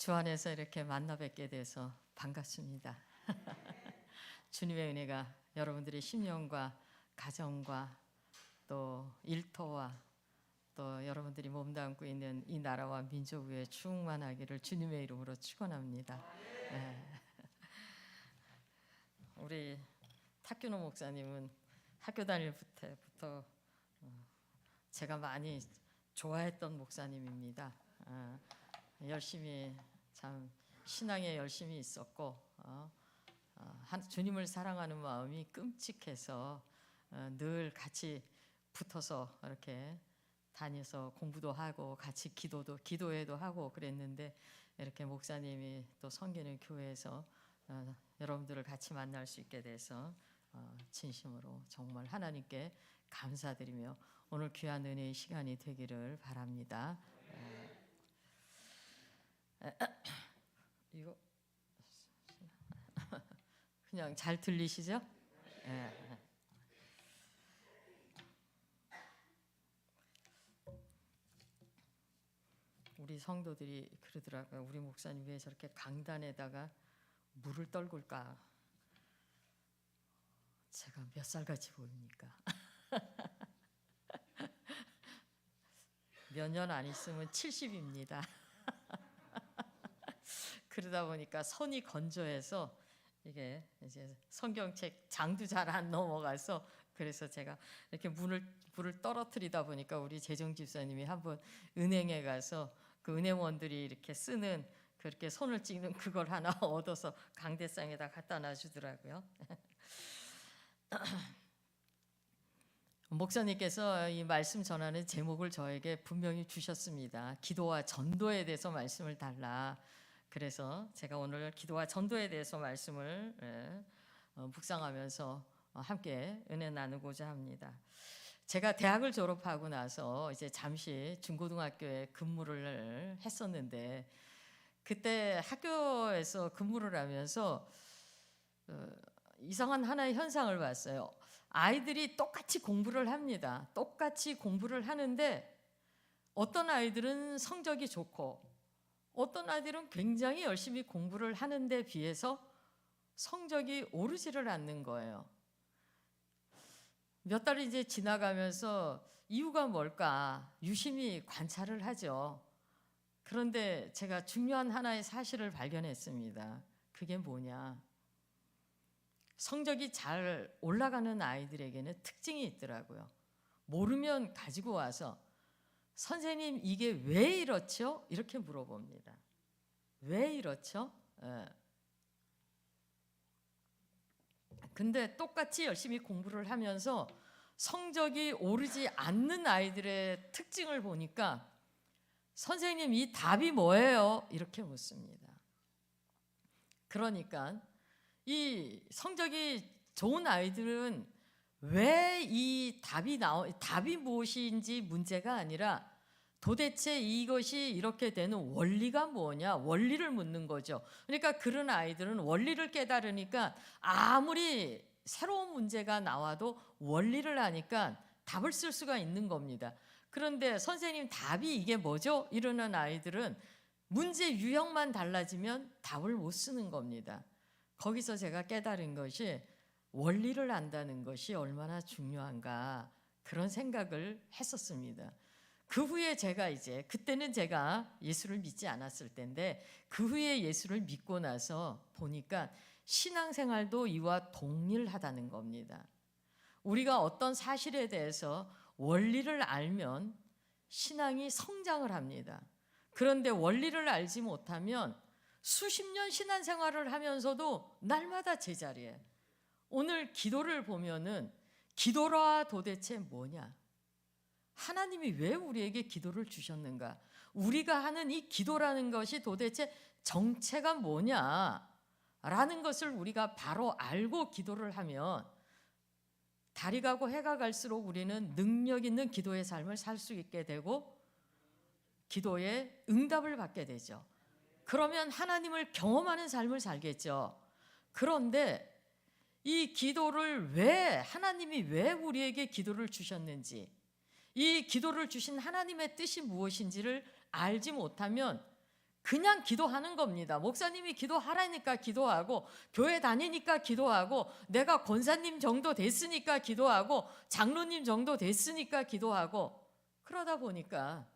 주 안에서 이렇게 만나 뵙게 돼서 반갑습니다. 주님의 은혜가 여러분들의 심령과 가정과 또 일터와 또 여러분들이 몸담고 있는 이 나라와 민족 위에 충만하기를 주님의 이름으로 축원합니다. 네. 우리 탁균호 목사님은 학교 다닐 때부터 제가 많이 좋아했던 목사님입니다. 열심히 참 신앙에 열심히 있었고 주님을 사랑하는 마음이 끔찍해서 늘 같이 붙어서 이렇게 다녀서 공부도 하고 같이 기도회도 하고 그랬는데 이렇게 목사님이 또 섬기는 교회에서 여러분들을 같이 만날 수 있게 돼서 진심으로 정말 하나님께 감사드리며 오늘 귀한 은혜의 시간이 되기를 바랍니다. 이거 그냥 잘 들리시죠? 네. 우리 성도들이 그러더라고요. 우리 목사님 왜 저렇게 강단에다가 물을 떨굴까? 제가 몇 살같이 보입니까? 몇 년 안 있으면 70입니다. 그러다 보니까 손이 건조해서 이게 이제 성경책 장도 잘 안 넘어가서 그래서 제가 이렇게 물을 떨어뜨리다 보니까 우리 재정 집사님이 한번 은행에 가서 그 은행원들이 이렇게 쓰는 그렇게 손을 찍는 그걸 하나 얻어서 강대상에다 갖다 놔주더라고요. 목사님께서 이 말씀 전하는 제목을 저에게 분명히 주셨습니다. 기도와 전도에 대해서 말씀을 달라. 그래서 제가 오늘 기도와 전도에 대해서 말씀을 묵상하면서 함께 은혜 나누고자 합니다. 제가 대학을 졸업하고 나서 이제 잠시 중고등학교에 근무를 했었는데 그때 학교에서 근무를 하면서 이상한 하나의 현상을 봤어요. 아이들이 똑같이 공부를 합니다. 똑같이 공부를 하는데 어떤 아이들은 성적이 좋고 어떤 아이들은 굉장히 열심히 공부를 하는데 비해서 성적이 오르지를 않는 거예요. 몇 달이 이제 지나가면서 이유가 뭘까 유심히 관찰을 하죠. 그런데 제가 중요한 하나의 사실을 발견했습니다. 그게 뭐냐? 성적이 잘 올라가는 아이들에게는 특징이 있더라고요. 모르면 가지고 와서 선생님 이게 왜 이렇죠? 이렇게 물어봅니다. 왜 이렇죠? 근데 똑같이 열심히 공부를 하면서 성적이 오르지 않는 아이들의 특징을 보니까 선생님 이 답이 뭐예요? 이렇게 묻습니다. 그러니까 이 성적이 좋은 아이들은 왜 이 답이 무엇인지 문제가 아니라 도대체 이것이 이렇게 되는 원리가 뭐냐? 원리를 묻는 거죠. 그러니까 그런 아이들은 원리를 깨달으니까 아무리 새로운 문제가 나와도 원리를 아니까 답을 쓸 수가 있는 겁니다. 그런데 선생님 답이 이게 뭐죠? 이러는 아이들은 문제 유형만 달라지면 답을 못 쓰는 겁니다. 거기서 제가 깨달은 것이 원리를 안다는 것이 얼마나 중요한가 그런 생각을 했었습니다. 그 후에 그때는 제가 예수를 믿지 않았을 때인데 그 후에 예수를 믿고 나서 보니까 신앙생활도 이와 동일하다는 겁니다. 우리가 어떤 사실에 대해서 원리를 알면 신앙이 성장을 합니다. 그런데 원리를 알지 못하면 수십 년 신앙생활을 하면서도 날마다 제자리에 오늘 기도를 보면은 기도라 도대체 뭐냐? 하나님이 왜 우리에게 기도를 주셨는가? 우리가 하는 이 기도라는 것이 도대체 정체가 뭐냐? 라는 것을 우리가 바로 알고 기도를 하면 달이 가고 해가 갈수록 우리는 능력 있는 기도의 삶을 살 수 있게 되고 기도에 응답을 받게 되죠. 그러면 하나님을 경험하는 삶을 살겠죠. 그런데 이 기도를 하나님이 왜 우리에게 기도를 주셨는지 이 기도를 주신 하나님의 뜻이 무엇인지를 알지 못하면 그냥 기도하는 겁니다. 목사님이 기도하라니까 기도하고, 교회 다니니까 기도하고, 내가 권사님 정도 됐으니까 기도하고, 장로님 정도 됐으니까 기도하고, 그러다 보니까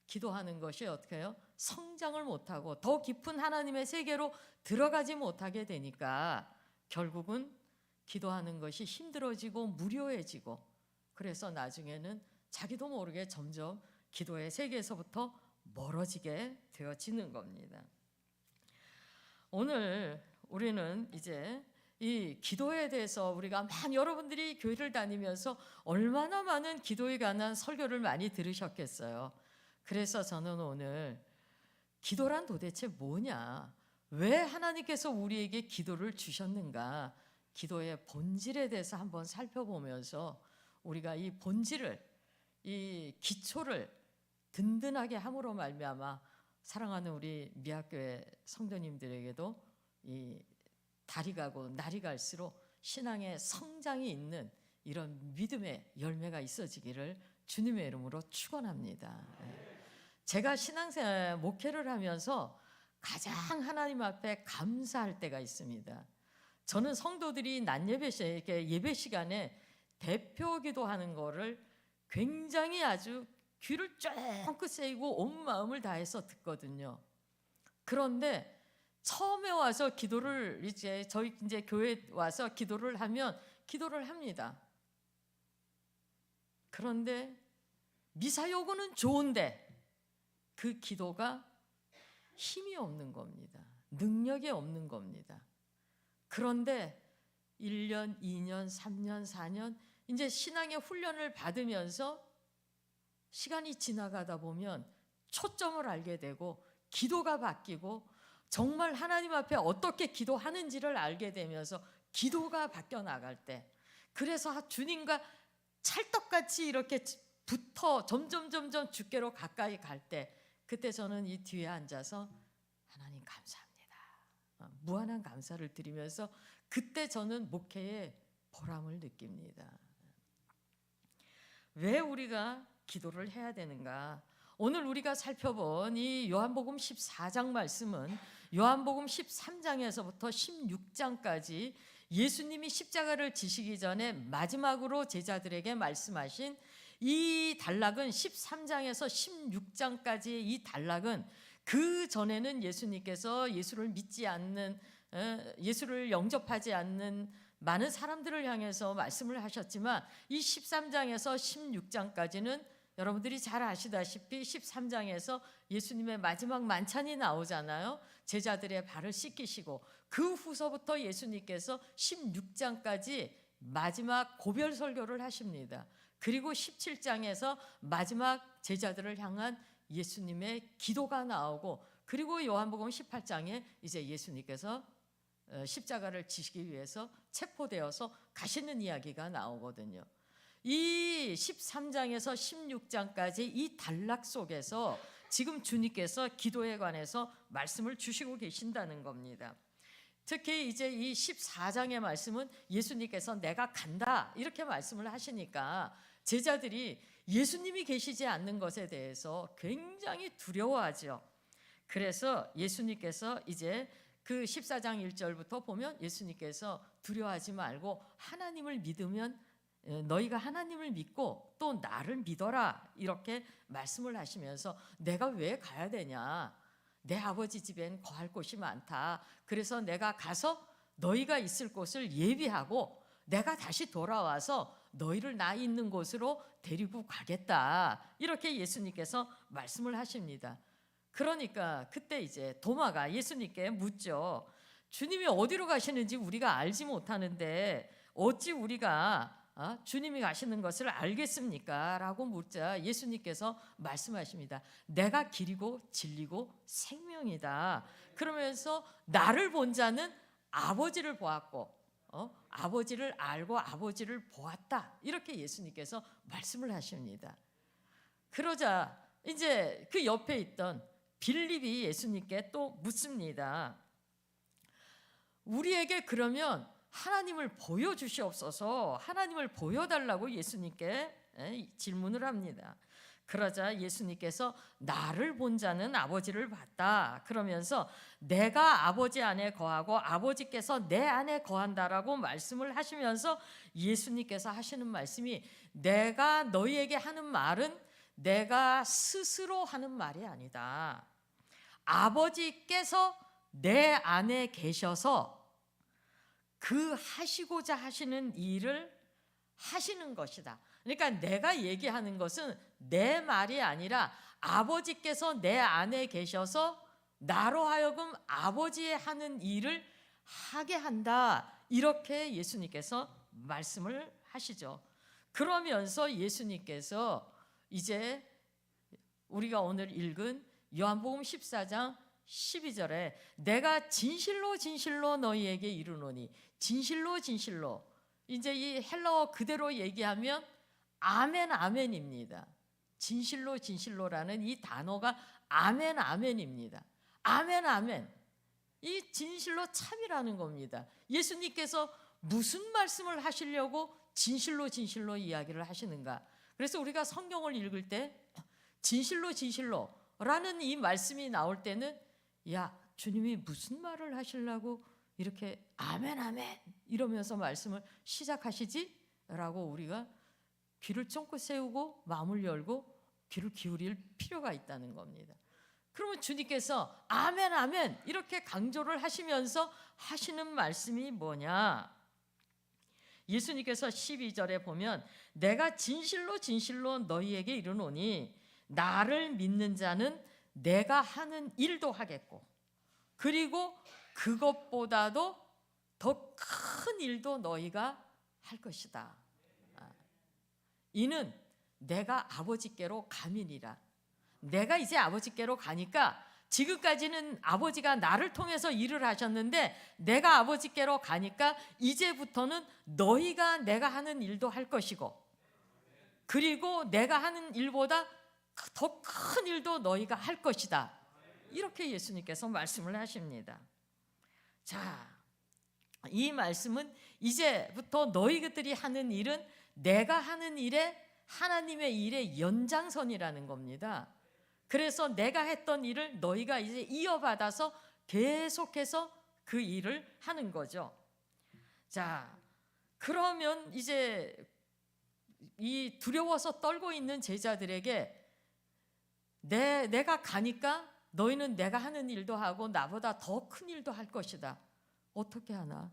기도하는 것이 어떻게 해요? 성장을 못하고 더 깊은 하나님의 세계로 들어가지 못하게 되니까 결국은 기도하는 것이 힘들어지고 무료해지고, 그래서 나중에는 자기도 모르게 점점 기도의 세계에서부터 멀어지게 되어지는 겁니다. 오늘 우리는 이제 이 기도에 대해서 우리가 여러분들이 교회를 다니면서 얼마나 많은 기도에 관한 설교를 많이 들으셨겠어요. 그래서 저는 오늘 기도란 도대체 뭐냐, 왜 하나님께서 우리에게 기도를 주셨는가, 기도의 본질에 대해서 한번 살펴보면서 우리가 이 본질을, 이 기초를 든든하게 함으로 말미암아 사랑하는 우리 미학교의 성도님들에게도 이 달이 가고 날이 갈수록 신앙의 성장이 있는 이런 믿음의 열매가 있어지기를 주님의 이름으로 축원합니다. 제가 신앙생활 목회를 하면서 가장 하나님 앞에 감사할 때가 있습니다. 저는 성도들이 낮 예배 시간에 대표 기도하는 거를 굉장히 아주 귀를 쫑긋 세이고 온 마음을 다해서 듣거든요. 그런데 처음에 와서 기도를 저희 교회 와서 기도를 하면 기도를 합니다. 그런데 미사 요구는 좋은데 그 기도가 힘이 없는 겁니다. 능력이 없는 겁니다. 그런데 1년, 2년, 3년, 4년 이제 신앙의 훈련을 받으면서 시간이 지나가다 보면 초점을 알게 되고 기도가 바뀌고 정말 하나님 앞에 어떻게 기도하는지를 알게 되면서 기도가 바뀌어 나갈 때, 그래서 주님과 찰떡같이 이렇게 붙어 점점 주께로 가까이 갈 때, 그때 저는 이 뒤에 앉아서 하나님 감사합니다, 무한한 감사를 드리면서 그때 저는 목회의 보람을 느낍니다. 왜 우리가 기도를 해야 되는가? 오늘 우리가 살펴본 이 요한복음 14장 말씀은 요한복음 13장에서부터 16장까지 예수님이 십자가를 지시기 전에 마지막으로 제자들에게 말씀하신 이 단락은 13장에서 16장까지의 이 단락은 그 전에는 예수님께서 예수를 믿지 않는, 예수를 영접하지 않는 많은 사람들을 향해서 말씀을 하셨지만 이 13장에서 16장까지는 여러분들이 잘 아시다시피 13장에서 예수님의 마지막 만찬이 나오잖아요. 제자들의 발을 씻기시고 그 후서부터 예수님께서 16장까지 마지막 고별 설교를 하십니다. 그리고 17장에서 마지막 제자들을 향한 예수님의 기도가 나오고, 그리고 요한복음 18장에 이제 예수님께서 십자가를 지시기 위해서 체포되어서 가시는 이야기가 나오거든요. 이 13장에서 16장까지 이 단락 속에서 지금 주님께서 기도에 관해서 말씀을 주시고 계신다는 겁니다. 특히 이제 이 14장의 말씀은 예수님께서 내가 간다 이렇게 말씀을 하시니까 제자들이 예수님이 계시지 않는 것에 대해서 굉장히 두려워하죠. 그래서 예수님께서 이제 그 14장 1절부터 보면 예수님께서 두려워하지 말고 하나님을 믿으면, 너희가 하나님을 믿고 또 나를 믿어라 이렇게 말씀을 하시면서 내가 왜 가야 되냐, 내 아버지 집엔 거할 곳이 많다, 그래서 내가 가서 너희가 있을 곳을 예비하고 내가 다시 돌아와서 너희를 나 있는 곳으로 데리고 가겠다 이렇게 예수님께서 말씀을 하십니다. 그러니까 그때 이제 도마가 예수님께 묻죠. 주님이 어디로 가시는지 우리가 알지 못하는데 어찌 우리가 주님이 가시는 것을 알겠습니까? 라고 묻자 예수님께서 말씀하십니다. 내가 길이고 진리고 생명이다. 그러면서 나를 본 자는 아버지를 보았고 아버지를 알고 아버지를 보았다 이렇게 예수님께서 말씀을 하십니다. 그러자 이제 그 옆에 있던 빌립이 예수님께 또 묻습니다. 우리에게 그러면 하나님을 보여주시옵소서, 하나님을 보여달라고 예수님께 질문을 합니다. 그러자 예수님께서 나를 본 자는 아버지를 봤다 그러면서 내가 아버지 안에 거하고 아버지께서 내 안에 거한다라고 말씀을 하시면서 예수님께서 하시는 말씀이 내가 너희에게 하는 말은 내가 스스로 하는 말이 아니다. 아버지께서 내 안에 계셔서 그 하시고자 하시는 일을 하시는 것이다. 그러니까 내가 얘기하는 것은 내 말이 아니라 아버지께서 내 안에 계셔서 나로 하여금 아버지의 하는 일을 하게 한다. 이렇게 예수님께서 말씀을 하시죠. 그러면서 예수님께서 이제 우리가 오늘 읽은 요한복음 14장 12절에 내가 진실로 진실로 너희에게 이르노니 진실로 진실로 이제 이 헬라어 그대로 얘기하면 아멘 아멘입니다. 진실로 진실로라는 이 단어가 아멘 아멘입니다. 아멘 아멘. 이 진실로 참이라는 겁니다. 예수님께서 무슨 말씀을 하시려고 진실로 진실로 이야기를 하시는가? 그래서 우리가 성경을 읽을 때 진실로 진실로라는 이 말씀이 나올 때는 야 주님이 무슨 말을 하시려고 이렇게 아멘 아멘 이러면서 말씀을 시작하시지? 라고 우리가 귀를 쫑긋 세우고 마음을 열고 귀를 기울일 필요가 있다는 겁니다. 그러면 주님께서 아멘 아멘 이렇게 강조를 하시면서 하시는 말씀이 뭐냐? 예수님께서 12절에 보면 내가 진실로 진실로 너희에게 이르노니 나를 믿는 자는 내가 하는 일도 하겠고 그리고 그것보다도 더 큰 일도 너희가 할 것이다. 이는 내가 아버지께로 감이니라. 내가 이제 아버지께로 가니까 지금까지는 아버지가 나를 통해서 일을 하셨는데 내가 아버지께로 가니까 이제부터는 너희가 내가 하는 일도 할 것이고 그리고 내가 하는 일보다 더 큰 일도 너희가 할 것이다. 이렇게 예수님께서 말씀을 하십니다. 자, 이 말씀은 이제부터 너희들이 하는 일은 내가 하는 일에 하나님의 일의 연장선이라는 겁니다. 그래서 내가 했던 일을 너희가 이제 이어받아서 계속해서 그 일을 하는 거죠. 자, 그러면 이제 이 두려워서 떨고 있는 제자들에게 내가 가니까 너희는 내가 하는 일도 하고 나보다 더 큰 일도 할 것이다. 어떻게 하나?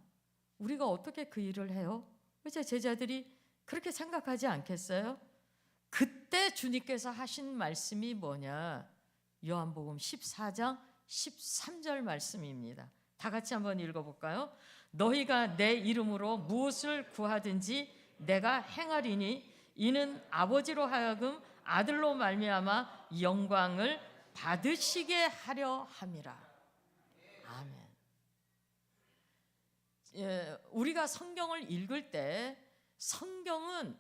우리가 어떻게 그 일을 해요? 이제 제자들이 그렇게 생각하지 않겠어요? 그때 주님께서 하신 말씀이 뭐냐? 요한복음 14장 13절 말씀입니다. 다 같이 한번 읽어볼까요? 너희가 내 이름으로 무엇을 구하든지 내가 행하리니 이는 아버지로 하여금 아들로 말미암아 영광을 받으시게 하려 함이라. 아멘. 우리가 성경을 읽을 때 성경은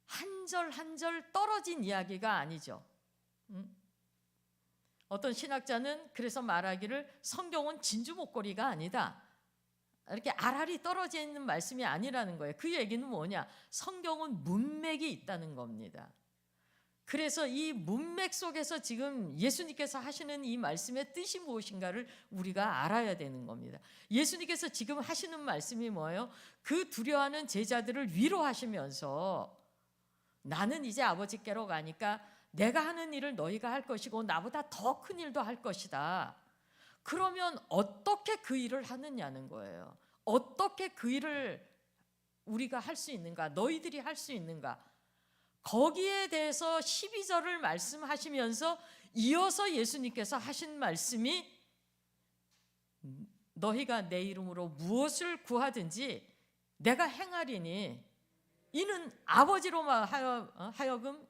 한 절 한 절 떨어진 이야기가 아니죠. 어떤 신학자는 그래서 말하기를 성경은 진주 목걸이가 아니다. 이렇게 알알이 떨어져 있는 말씀이 아니라는 거예요. 그 얘기는 뭐냐? 성경은 문맥이 있다는 겁니다. 그래서 이 문맥 속에서 지금 예수님께서 하시는 이 말씀의 뜻이 무엇인가를 우리가 알아야 되는 겁니다. 예수님께서 지금 하시는 말씀이 뭐예요? 그 두려워하는 제자들을 위로하시면서 나는 이제 아버지께로 가니까 내가 하는 일을 너희가 할 것이고 나보다 더 큰 일도 할 것이다. 그러면 어떻게 그 일을 하느냐는 거예요. 어떻게 그 일을 우리가 할 수 있는가? 너희들이 할 수 있는가? 거기에 대해서 12절을 말씀하시면서 이어서 예수님께서 하신 말씀이 너희가 내 이름으로 무엇을 구하든지 내가 행하리니 이는 아버지로 하여금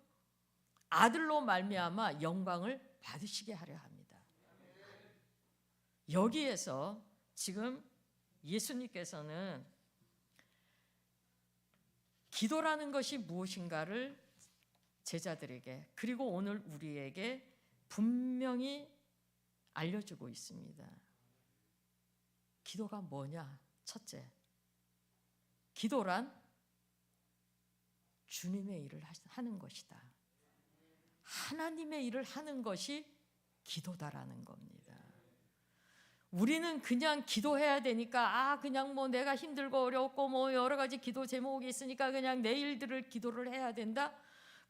아들로 말미암아 영광을 받으시게 하려 합니다. 여기에서 지금 예수님께서는 기도라는 것이 무엇인가를 제자들에게 그리고 오늘 우리에게 분명히 알려주고 있습니다. 기도가 뭐냐? 첫째, 기도란 주님의 일을 하는 것이다. 하나님의 일을 하는 것이 기도다라는 겁니다. 우리는 그냥 기도해야 되니까 그냥 뭐 내가 힘들고 어렵고 뭐 여러 가지 기도 제목이 있으니까 그냥 내 일들을 기도를 해야 된다.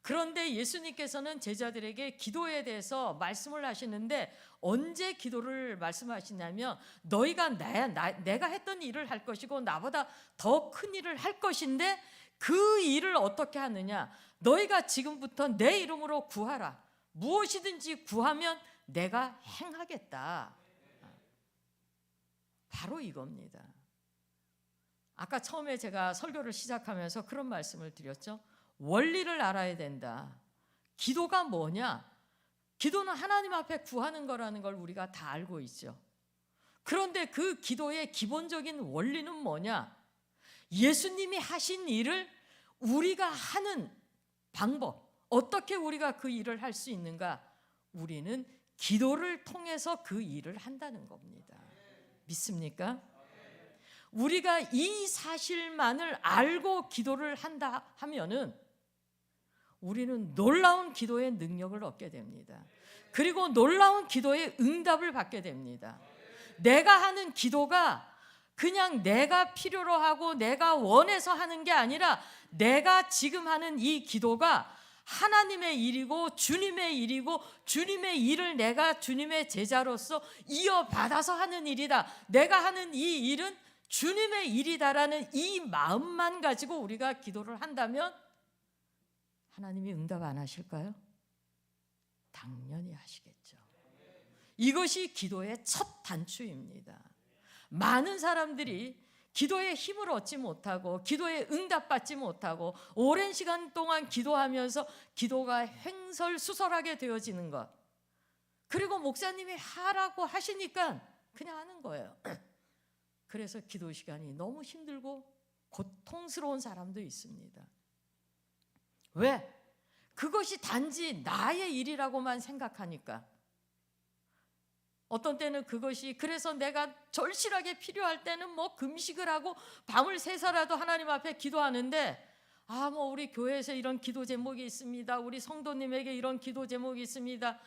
그런데 예수님께서는 제자들에게 기도에 대해서 말씀을 하시는데 언제 기도를 말씀하시냐면 너희가 내가 했던 일을 할 것이고 나보다 더 큰 일을 할 것인데 그 일을 어떻게 하느냐? 너희가 지금부터 내 이름으로 구하라. 무엇이든지 구하면 내가 행하겠다. 바로 이겁니다. 아까 처음에 제가 설교를 시작하면서 그런 말씀을 드렸죠. 원리를 알아야 된다. 기도가 뭐냐? 기도는 하나님 앞에 구하는 거라는 걸 우리가 다 알고 있죠. 그런데 그 기도의 기본적인 원리는 뭐냐? 예수님이 하신 일을 우리가 하는 방법, 어떻게 우리가 그 일을 할 수 있는가? 우리는 기도를 통해서 그 일을 한다는 겁니다. 믿습니까? 우리가 이 사실만을 알고 기도를 한다 하면은 우리는 놀라운 기도의 능력을 얻게 됩니다. 그리고 놀라운 기도의 응답을 받게 됩니다. 내가 하는 기도가 그냥 내가 필요로 하고 내가 원해서 하는 게 아니라 내가 지금 하는 이 기도가 하나님의 일이고 주님의 일이고 주님의 일을 내가 주님의 제자로서 이어받아서 하는 일이다. 내가 하는 이 일은 주님의 일이다라는 이 마음만 가지고 우리가 기도를 한다면 하나님이 응답 안 하실까요? 당연히 하시겠죠. 이것이 기도의 첫 단추입니다. 많은 사람들이 기도의 힘을 얻지 못하고 기도에 응답받지 못하고 오랜 시간 동안 기도하면서 기도가 횡설수설하게 되어지는 것, 그리고 목사님이 하라고 하시니까 그냥 하는 거예요. 그래서 기도 시간이 너무 힘들고 고통스러운 사람도 있습니다. 왜? 그것이 단지 나의 일이라고만 생각하니까. 어떤 때는 그것이 그래서 내가 절실하게 필요할 때는 뭐 금식을 하고 밤을 새서라도 하나님 앞에 기도하는데 뭐 우리 교회에서 이런 기도 제목이 있습니다. 우리 성도님에게 이런 기도 제목이 있습니다.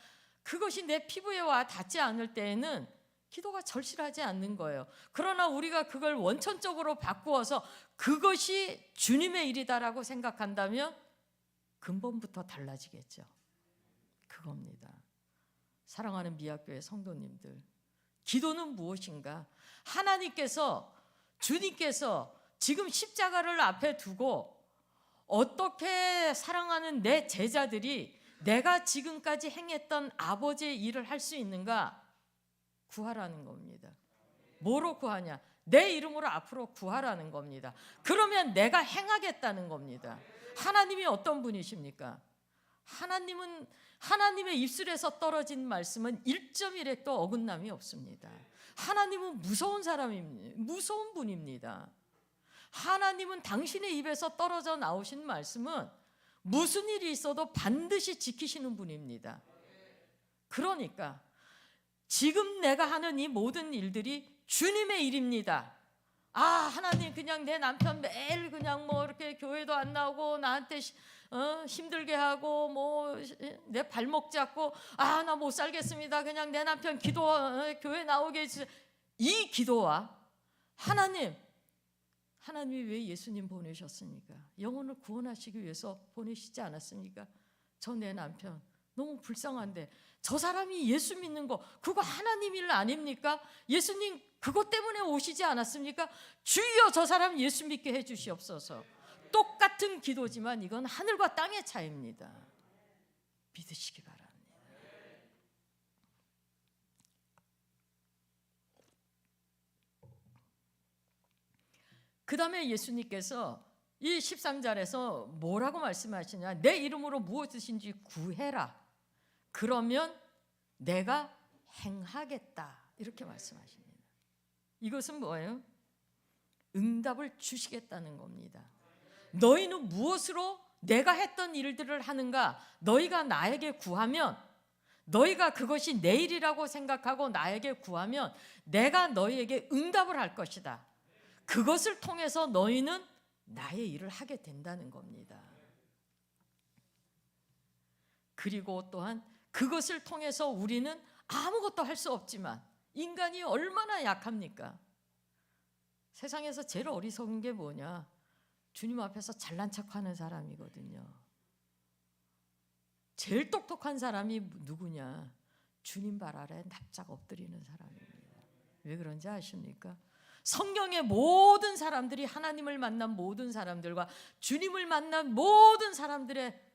그것이 내 피부에 와 닿지 않을 때에는 기도가 절실하지 않는 거예요. 그러나 우리가 그걸 원천적으로 바꾸어서 그것이 주님의 일이다라고 생각한다면 근본부터 달라지겠죠. 그겁니다. 사랑하는 미학교회 성도님들, 기도는 무엇인가? 하나님께서, 주님께서 지금 십자가를 앞에 두고 어떻게 사랑하는 내 제자들이 내가 지금까지 행했던 아버지의 일을 할 수 있는가? 구하라는 겁니다. 뭐로 구하냐? 내 이름으로 앞으로 구하라는 겁니다. 그러면 내가 행하겠다는 겁니다. 하나님이 어떤 분이십니까? 하나님은 하나님의 입술에서 떨어진 말씀은 1.1획도 어긋남이 없습니다. 하나님은 무서운 사람입니다. 무서운 분입니다. 하나님은 당신의 입에서 떨어져 나오신 말씀은 무슨 일이 있어도 반드시 지키시는 분입니다. 그러니까 지금 내가 하는 이 모든 일들이 주님의 일입니다. 하나님, 그냥 내 남편 매일 그냥 뭐 이렇게 교회도 안 나오고 나한테 힘들게 하고 뭐 내 발목 잡고 나 못 살겠습니다. 그냥 내 남편 교회 나오게 해주세요. 이 기도와 하나님이 왜 예수님 보내셨습니까? 영혼을 구원하시기 위해서 보내시지 않았습니까? 저 내 남편 너무 불쌍한데 저 사람이 예수 믿는 거 그거 하나님 일 아닙니까? 예수님 그것 때문에 오시지 않았습니까? 주여 저 사람 예수 믿게 해주시옵소서. 똑같은 기도지만 이건 하늘과 땅의 차이입니다. 믿으시기 바랍니다. 그 다음에 예수님께서 이 13절에서 뭐라고 말씀하시냐? 내 이름으로 무엇이든지 구해라. 그러면 내가 행하겠다. 이렇게 말씀하십니다. 이것은 뭐예요? 응답을 주시겠다는 겁니다. 너희는 무엇으로 내가 했던 일들을 하는가? 너희가 나에게 구하면, 너희가 그것이 내 일이라고 생각하고 나에게 구하면 내가 너희에게 응답을 할 것이다. 그것을 통해서 너희는 나의 일을 하게 된다는 겁니다. 그리고 또한 그것을 통해서 우리는 아무것도 할 수 없지만 인간이 얼마나 약합니까? 세상에서 제일 어리석은 게 뭐냐? 주님 앞에서 잘난 척하는 사람이거든요. 제일 똑똑한 사람이 누구냐? 주님 발 아래 납작 엎드리는 사람입니다. 왜 그런지 아십니까? 성경의 모든 사람들이 하나님을 만난 모든 사람들과 주님을 만난 모든 사람들의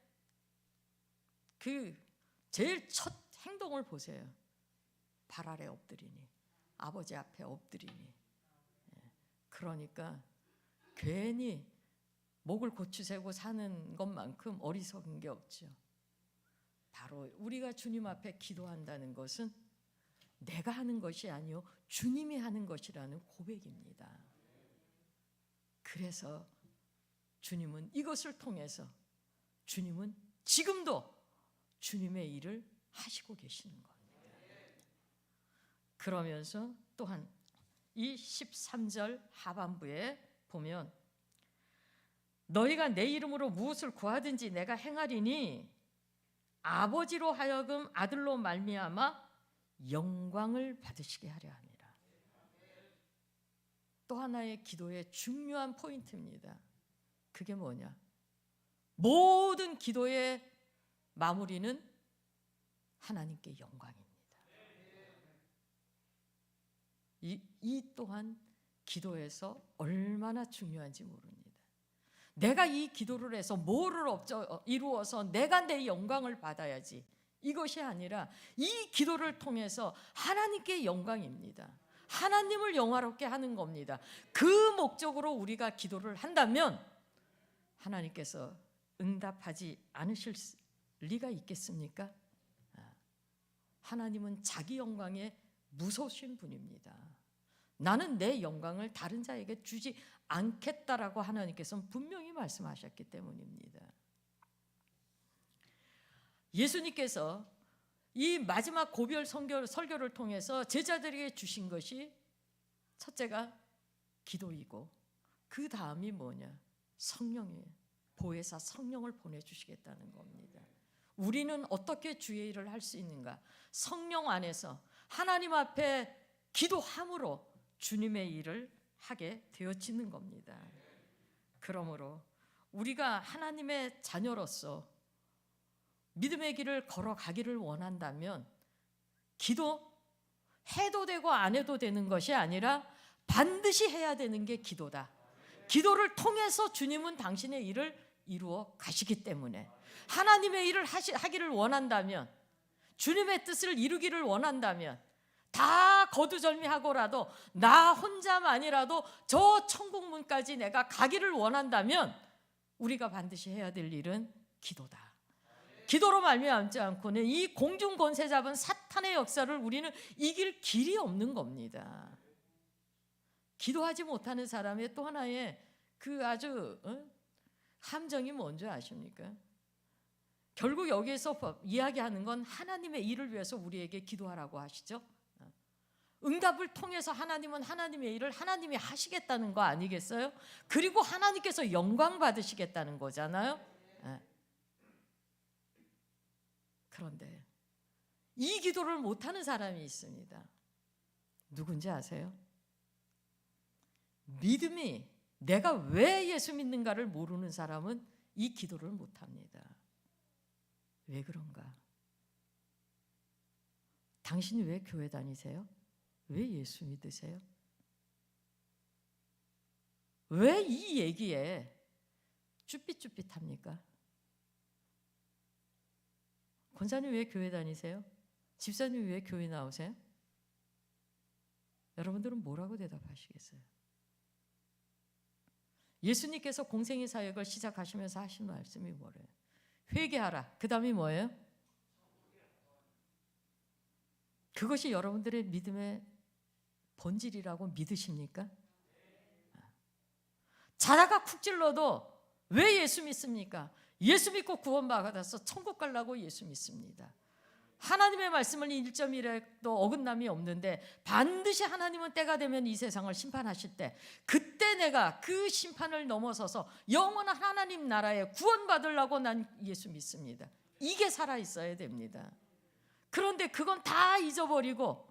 그 제일 첫 행동을 보세요. 발 아래 엎드리니, 아버지 앞에 엎드리니. 그러니까 괜히 목을 고추세고 사는 것만큼 어리석은 게 없죠. 바로 우리가 주님 앞에 기도한다는 것은 내가 하는 것이 아니요 주님이 하는 것이라는 고백입니다. 그래서 주님은 이것을 통해서 주님은 지금도 주님의 일을 하시고 계시는 겁니다. 그러면서 또한 이 13절 하반부에 보면 너희가 내 이름으로 무엇을 구하든지 내가 행하리니 아버지로 하여금 아들로 말미암아 영광을 받으시게 하려 함이라. 또 하나의 기도의 중요한 포인트입니다. 그게 뭐냐? 모든 기도의 마무리는 하나님께 영광입니다. 이 또한 기도에서 얼마나 중요한지 모릅니다. 내가 이 기도를 해서 뭐를 이루어서 내가 내 영광을 받아야지, 이것이 아니라 이 기도를 통해서 하나님께 영광입니다. 하나님을 영화롭게 하는 겁니다. 그 목적으로 우리가 기도를 한다면 하나님께서 응답하지 않으실 리가 있겠습니까? 하나님은 자기 영광에 무서우신 분입니다. 나는 내 영광을 다른 자에게 주지 않겠다라고 하나님께서는 분명히 말씀하셨기 때문입니다. 예수님께서 이 마지막 고별 설교를 통해서 제자들에게 주신 것이 첫째가 기도이고 그 다음이 뭐냐? 성령이에요. 보혜사 성령을 보내주시겠다는 겁니다. 우리는 어떻게 주의 일을 할 수 있는가? 성령 안에서 하나님 앞에 기도함으로 주님의 일을 하게 되어지는 겁니다. 그러므로 우리가 하나님의 자녀로서 믿음의 길을 걸어가기를 원한다면 기도 해도 되고 안 해도 되는 것이 아니라 반드시 해야 되는 게 기도다. 기도를 통해서 주님은 당신의 일을 이루어 가시기 때문에 하나님의 일을 하기를 원한다면, 주님의 뜻을 이루기를 원한다면 다 거두절미하고라도 나 혼자만이라도 저 천국문까지 내가 가기를 원한다면 우리가 반드시 해야 될 일은 기도다. 기도로 말미암지 않고는 이 공중 권세 잡은 사탄의 역사를 우리는 이길 길이 없는 겁니다. 기도하지 못하는 사람의 또 하나의 그 아주 함정이 뭔지 아십니까? 결국 여기에서 이야기하는 건 하나님의 일을 위해서 우리에게 기도하라고 하시죠. 응답을 통해서 하나님은 하나님의 일을 하나님이 하시겠다는 거 아니겠어요? 그리고 하나님께서 영광 받으시겠다는 거잖아요. 그런데 이 기도를 못하는 사람이 있습니다. 누군지 아세요? 믿음이 내가 왜 예수 믿는가를 모르는 사람은 이 기도를 못합니다. 왜 그런가? 당신이 왜 교회 다니세요? 왜 예수 믿으세요? 왜 이 얘기에 쭈삣쭈삣합니까? 권사님 왜 교회 다니세요? 집사님 왜 교회 나오세요? 여러분들은 뭐라고 대답하시겠어요? 예수님께서 공생의 사역을 시작하시면서 하신 말씀이 뭐래요? 회개하라. 그 다음이 뭐예요? 그것이 여러분들의 믿음의 본질이라고 믿으십니까? 자다가 쿡 찔러도 왜 예수 믿습니까? 예수 믿고 구원받아서 천국 가려고 예수 믿습니다. 하나님의 말씀을 1.1에도 어긋남이 없는데 반드시 하나님은 때가 되면 이 세상을 심판하실 때 그때 내가 그 심판을 넘어서서 영원한 하나님 나라에 구원받으려고 난 예수 믿습니다. 이게 살아 있어야 됩니다. 그런데 그건 다 잊어버리고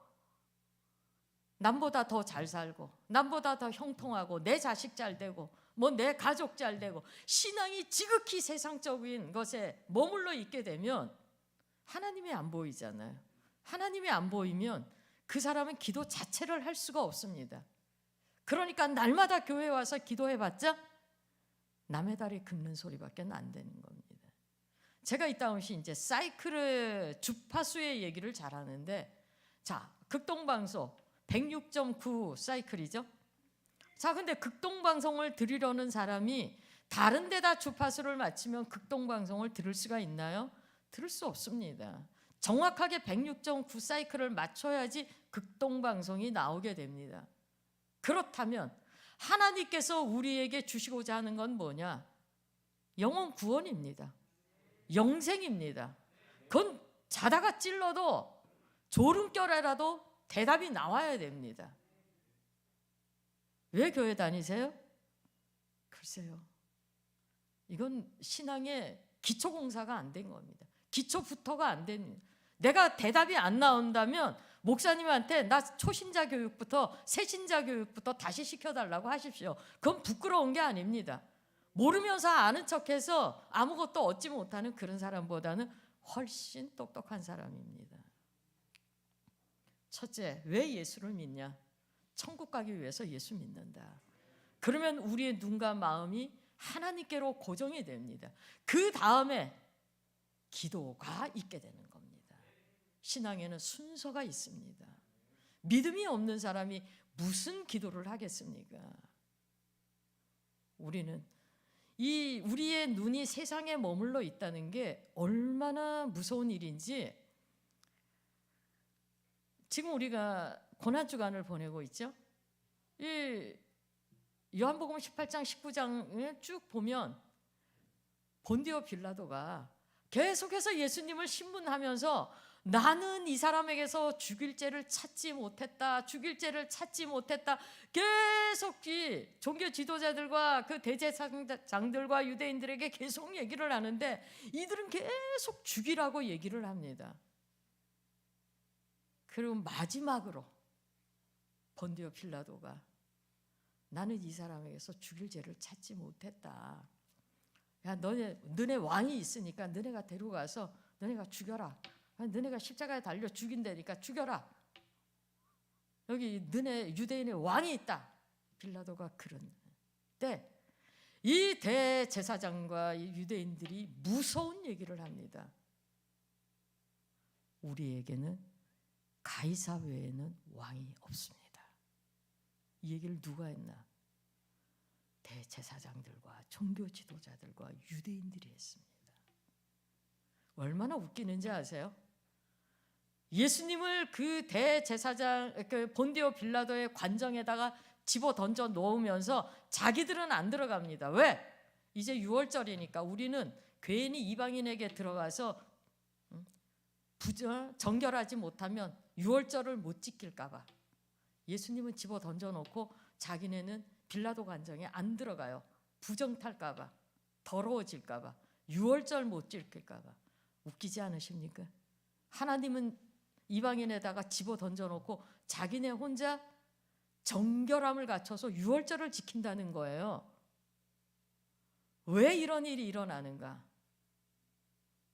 남보다 더 잘 살고 남보다 더 형통하고 내 자식 잘 되고 뭐 내 가족 잘 되고 신앙이 지극히 세상적인 것에 머물러 있게 되면 하나님이 안 보이잖아요. 하나님이 안 보이면 그 사람은 기도 자체를 할 수가 없습니다. 그러니까 날마다 교회 와서 기도해봤자 남의 다리 긁는 소리밖에 안 되는 겁니다. 제가 이따 오시 이제 사이클의 주파수의 얘기를 잘하는데, 자, 극동방송 106.9 사이클이죠. 자, 근데 극동방송을 들으려는 사람이 다른 데다 주파수를 맞추면 극동방송을 들을 수가 있나요? 들을 수 없습니다. 정확하게 106.9 사이클을 맞춰야지 극동방송이 나오게 됩니다. 그렇다면 하나님께서 우리에게 주시고자 하는 건 뭐냐? 영혼 구원입니다. 영생입니다. 그건 자다가 찔러도 졸음결에라도 대답이 나와야 됩니다. 왜 교회 다니세요? 글쎄요. 이건 신앙의 기초공사가 안 된 겁니다. 기초부터가 안 됩니다. 내가 대답이 안 나온다면 목사님한테 나 초신자 교육부터 새신자 교육부터 다시 시켜달라고 하십시오. 그건 부끄러운 게 아닙니다. 모르면서 아는 척해서 아무것도 얻지 못하는 그런 사람보다는 훨씬 똑똑한 사람입니다. 첫째, 왜 예수를 믿냐? 천국 가기 위해서 예수 믿는다. 그러면 우리의 눈과 마음이 하나님께로 고정이 됩니다. 그 다음에 기도가 있게 되는 겁니다. 신앙에는 순서가 있습니다. 믿음이 없는 사람이 무슨 기도를 하겠습니까? 우리는 우리의 눈이 세상에 머물러 있다는 게 얼마나 무서운 일인지 지금 우리가 고난주간을 보내고 있죠. 이 요한복음 18장 19장을 쭉 보면 본디오 빌라도가 계속해서 예수님을 신문하면서 나는 이 사람에게서 죽일 죄를 찾지 못했다. 죽일 죄를 찾지 못했다. 계속 종교 지도자들과 그 대제사장들과 유대인들에게 계속 얘기를 하는데 이들은 계속 죽이라고 얘기를 합니다. 그리고 마지막으로 본디오 빌라도가 나는 이 사람에게서 죽일 죄를 찾지 못했다. 야, 너네 왕이 있으니까 너네가 데려가서 너네가 죽여라. 너네가 십자가에 달려 죽인다니까 죽여라. 여기 너네 유대인의 왕이 있다. 빌라도가 그런 때 이 대제사장과 이 유대인들이 무서운 얘기를 합니다. 우리에게는 가이사 외에는 왕이 없습니다. 이 얘기를 누가 했나? 대제사장들과 종교 지도자들과 유대인들이 했습니다. 얼마나 웃기는지 아세요? 예수님을 그 대제사장 그 본디오 빌라도의 관정에다가 집어 던져 놓으면서 자기들은 안 들어갑니다. 왜? 이제 6월절이니까 우리는 괜히 이방인에게 들어가서 정결하지 못하면 6월절을 못 지킬까 봐. 예수님은 집어 던져 놓고 자기네는 빌라도 관정에 안 들어가요. 부정 탈까 봐. 더러워질까 봐. 6월절 못 지킬까 봐. 웃기지 않으십니까? 하나님은 이방인에다가 집어 던져놓고 자기네 혼자 정결함을 갖춰서 6월절을 지킨다는 거예요. 왜 이런 일이 일어나는가?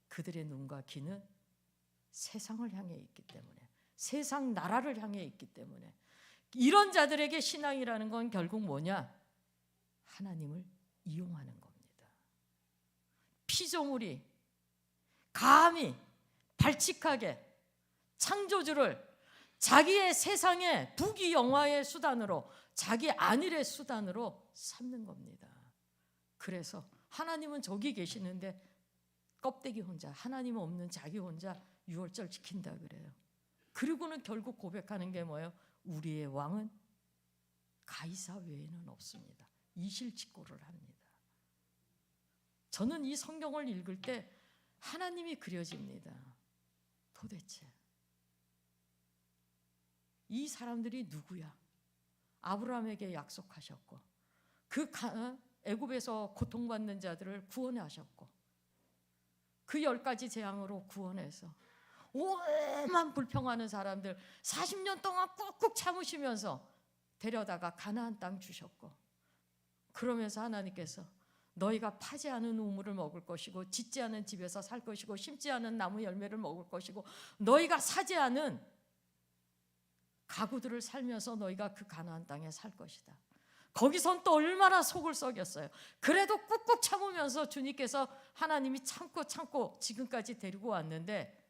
그들의 눈과 귀는 세상을 향해 있기 때문에, 세상 나라를 향해 있기 때문에. 이런 자들에게 신앙이라는 건 결국 뭐냐? 하나님을 이용하는 겁니다. 피조물이 감히 발칙하게 창조주를 자기의 세상의 부귀영화의 수단으로, 자기 안일의 수단으로 삼는 겁니다. 그래서 하나님은 저기 계시는데 껍데기 혼자, 하나님 없는 자기 혼자 6월절 지킨다 그래요. 그리고는 결국 고백하는 게 뭐예요? 우리의 왕은 가이사 외에는 없습니다. 이실직고를 합니다. 저는 이 성경을 읽을 때 하나님이 그려집니다. 도대체 이 사람들이 누구야? 아브라함에게 약속하셨고 그 애굽에서 고통받는 자들을 구원하셨고 그 10가지 재앙으로 구원해서 오만 불평하는 사람들 40년 동안 꾹꾹 참으시면서 데려다가 가나안 땅 주셨고, 그러면서 하나님께서 너희가 파지 않은 우물을 먹을 것이고 짓지 않은 집에서 살 것이고 심지 않은 나무 열매를 먹을 것이고 너희가 사지 않은 가구들을 살면서 너희가 그 가나안 땅에 살 것이다. 거기선 또 얼마나 속을 썩였어요. 그래도 꾹꾹 참으면서 주님께서 하나님이 참고 지금까지 데리고 왔는데,